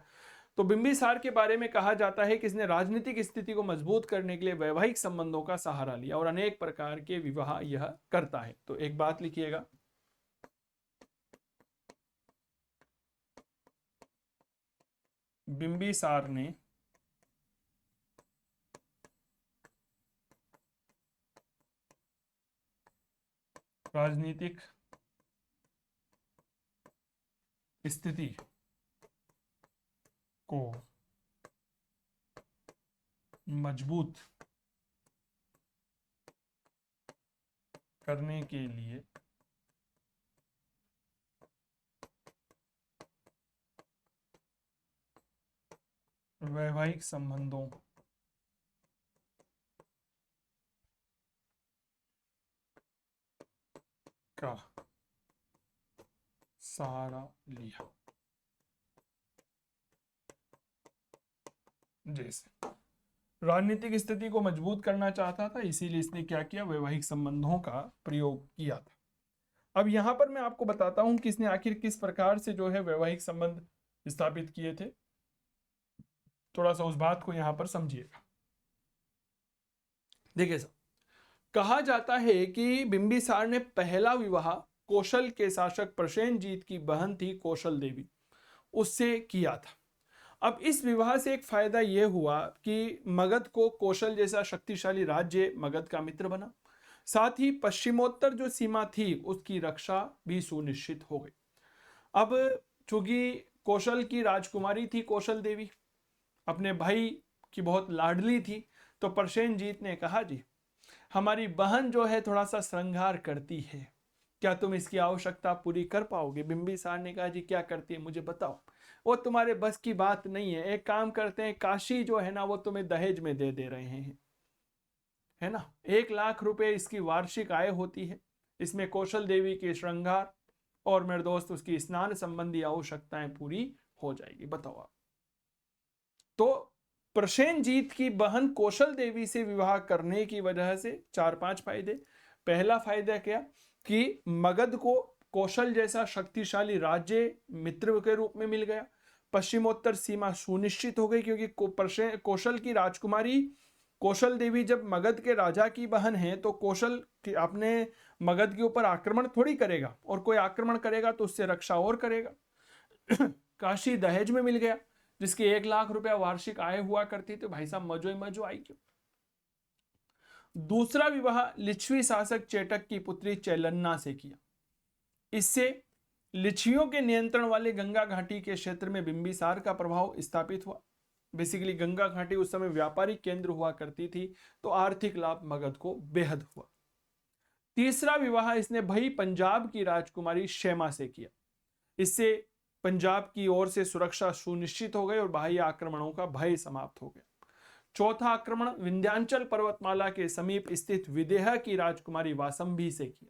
तो बिंबिसार के बारे में कहा जाता है कि इसने राजनीतिक स्थिति को मजबूत करने के लिए वैवाहिक संबंधों का सहारा लिया और अनेक प्रकार के विवाह यह करता है। तो एक बात लिखिएगा, बिंबिसार ने राजनीतिक स्थिति को मजबूत करने के लिए वैवाहिक संबंधों का सहारा लिया। जैसे राजनीतिक स्थिति को मजबूत करना चाहता था, इसीलिए इसने क्या किया, वैवाहिक संबंधों का प्रयोग किया था। अब यहां पर मैं आपको बताता हूं कि इसने आखिर किस प्रकार से जो है वैवाहिक संबंध स्थापित किए थे। थोड़ा सा उस बात को यहां पर समझिएगा। देखिए सर, कहा जाता है कि बिंबिसार ने पहला विवाह कौशल के शासक प्रसेनजीत की बहन थी कौशल देवी, उससे किया था। अब इस विवाह से एक फायदा यह हुआ कि मगध को कौशल जैसा शक्तिशाली राज्य मगध का मित्र बना, साथ ही पश्चिमोत्तर जो सीमा थी उसकी रक्षा भी सुनिश्चित हो गई। अब चूंकि कौशल की राजकुमारी थी कौशल देवी, अपने भाई की बहुत लाडली थी, तो प्रसेनजीत ने कहा जी हमारी बहन जो है थोड़ा सा श्रृंगार करती है, क्या तुम इसकी आवश्यकता पूरी कर पाओगे? बिंबिसार ने कहा जी क्या करती है मुझे बताओ। वो तुम्हारे बस की बात नहीं है, एक काम करते हैं, काशी जो है ना वो तुम्हें दहेज में दे रहे हैं, है ना, 1 लाख रुपए इसकी वार्षिक आय होती है, इसमें कौशल देवी के श्रृंगार और मेरे दोस्त उसकी स्नान संबंधी आवश्यकताएं पूरी हो जाएगी। बताओ आप। तो प्रसेनजीत की बहन कौशल देवी से विवाह करने की वजह से 4-5 फायदे। पहला फायदा क्या कि मगध को कौशल जैसा शक्तिशाली राज्य मित्र के रूप में मिल गया, पश्चिमोत्तर सीमा सुनिश्चित हो गई, क्योंकि कौशल की राजकुमारी कौशल देवी जब मगध के राजा की बहन है तो कौशल अपने मगध के ऊपर आक्रमण थोड़ी करेगा, और कोई आक्रमण करेगा तो उससे रक्षा और करेगा। काशी दहेज में मिल गया, जिसकी 1 लाख रुपया वार्षिक आय हुआ करती थी, भाई साहब मजो ही मजो आई क्यों। दूसरा विवाह लिच्छवी शासक चेटक की पुत्री चैलन्ना से किया। इससे लिच्छवियों के नियंत्रण वाले गंगा घाटी के क्षेत्र में बिंबिसार का प्रभाव स्थापित हुआ। बेसिकली गंगा घाटी उस समय व्यापारिक केंद्र हुआ करती थी, तो आर्थिक लाभ मगध को बेहद हुआ। तीसरा विवाह इसने भाई पंजाब की राजकुमारी शेमा से किया। इससे पंजाब की ओर से सुरक्षा सुनिश्चित हो गई और बाह्य आक्रमणों का भय समाप्त हो गया। चौथा आक्रमण विंध्याचल पर्वतमाला के समीप स्थित विदेह की राजकुमारी वासंभी से किया।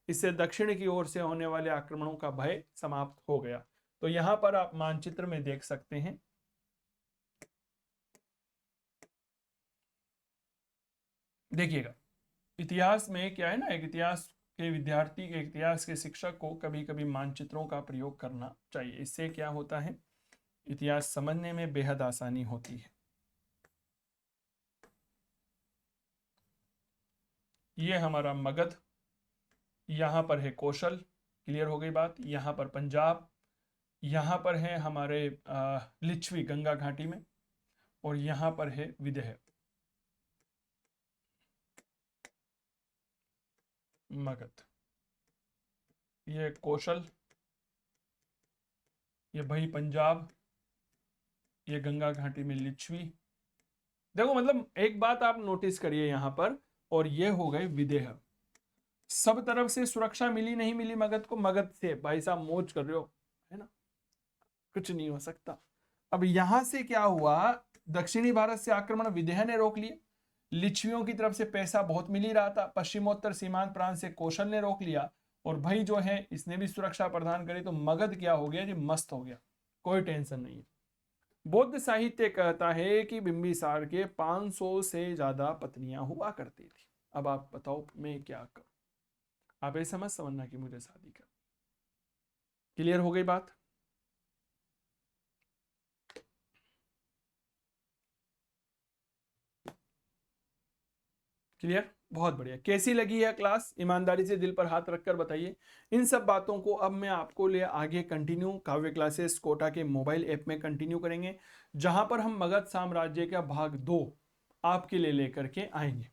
इससे दक्षिण की ओर से होने वाले आक्रमणों का भय समाप्त हो गया। तो यहां पर आप मानचित्र में देख सकते हैं, देखिएगा इतिहास में क्या है ना, एक इतिहास के विद्यार्थी के इतिहास के शिक्षक को कभी कभी मानचित्रों का प्रयोग करना चाहिए। इससे क्या होता है, इतिहास समझने में बेहद आसानी होती है। ये हमारा मगध, यहां पर है कौशल, क्लियर हो गई बात, यहां पर पंजाब, यहां पर है हमारे लिच्छवी गंगा घाटी में, और यहां पर है विदेह मगध। ये कौशल, ये भाई पंजाब, ये गंगा घाटी में लिच्छवी। देखो मतलब एक बात आप नोटिस करिए यहां पर, और ये हो गए विदेह। सब तरफ से सुरक्षा मिली नहीं मिली मगध को, मगध से भाई साहब मौज कर रहे हो, है ना, कुछ नहीं हो सकता। अब यहां से क्या हुआ, दक्षिणी भारत से आक्रमण विदेह ने रोक लिए, लिच्छवियों की तरफ से पैसा बहुत मिल ही रहा था, पश्चिमोत्तर सीमांत प्रांत से कौशल ने रोक लिया, और भाई जो है इसने भी सुरक्षा प्रदान करी, तो मगध क्या हो गया जी, मस्त हो गया, कोई टेंशन नहीं है। बौद्ध साहित्य कहता है कि बिंबिसार के 500 से ज्यादा पत्नियां हुआ करती थी। अब आप बताओ मैं क्या करूं, आप ऐसा मत समझना कि मुझे शादी कर। क्लियर हो गई बात? क्लियर, बहुत बढ़िया। कैसी लगी है क्लास, ईमानदारी से दिल पर हाथ रखकर बताइए। इन सब बातों को अब मैं आपको ले आगे कंटिन्यू काव्य क्लासेस कोटा के मोबाइल ऐप में कंटिन्यू करेंगे, जहां पर हम मगध साम्राज्य का भाग 2 आपके लिए लेकर के आएंगे।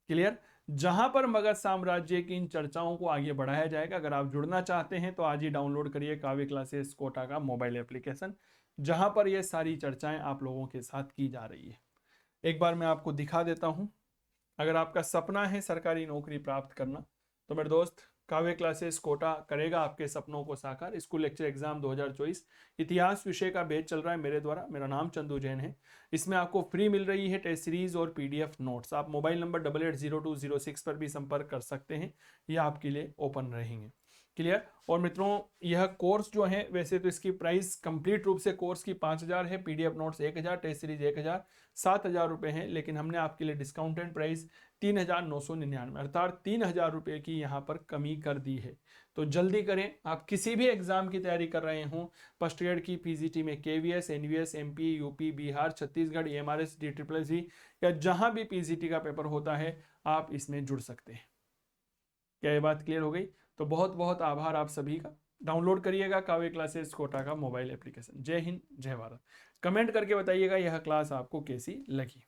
क्लियर, जहां पर मगध साम्राज्य की इन चर्चाओं को आगे बढ़ाया जाएगा। अगर आप जुड़ना चाहते हैं तो आज ही डाउनलोड करिए काव्य क्लासेस कोटा का मोबाइल एप्लीकेशन, जहां पर ये सारी चर्चाएं आप लोगों के साथ की जा रही है। एक बार मैं आपको दिखा देता हूं। अगर आपका सपना है सरकारी नौकरी प्राप्त करना, तो मेरे दोस्त काव्य क्लासेस कोटा करेगा आपके सपनों को साकार। स्कूल लेक्चर एग्जाम 2024 इतिहास विषय का बैच चल रहा है मेरे द्वारा। मेरा नाम चंदू जैन है। इसमें आपको फ्री मिल रही है टेस्ट सीरीज और पीडीएफ नोट्स। आप मोबाइल नंबर 880206 पर भी संपर्क कर सकते हैं, यह आपके लिए ओपन रहेंगे। क्लियर। और मित्रों यह कोर्स जो है, वैसे तो इसकी प्राइस कंप्लीट रूप से कोर्स की 5000 है, पीडीएफ नोट्स 1000, टेस्ट सीरीज 1000, 7000 रुपये है। लेकिन हमने आपके लिए डिस्काउंटेड प्राइस 3999 अर्थात 3000 रुपये की यहाँ पर कमी कर दी है। तो जल्दी करें। आप किसी भी एग्जाम की तैयारी कर रहे हों, फर्स्ट ग्रेड की पीजीटी में KVS, NVS, MP, UP, Bihar, Chhattisgarh, MRS, DSSS या जहां भी पीजीटी का पेपर होता है, आप इसमें जुड़ सकते हैं। क्या ये बात क्लियर हो गई? तो बहुत बहुत आभार आप सभी का। डाउनलोड करिएगा काव्य क्लासेस कोटा का मोबाइल एप्लीकेशन। जय हिंद, जय भारत। कमेंट करके बताइएगा यह क्लास आपको कैसी लगी।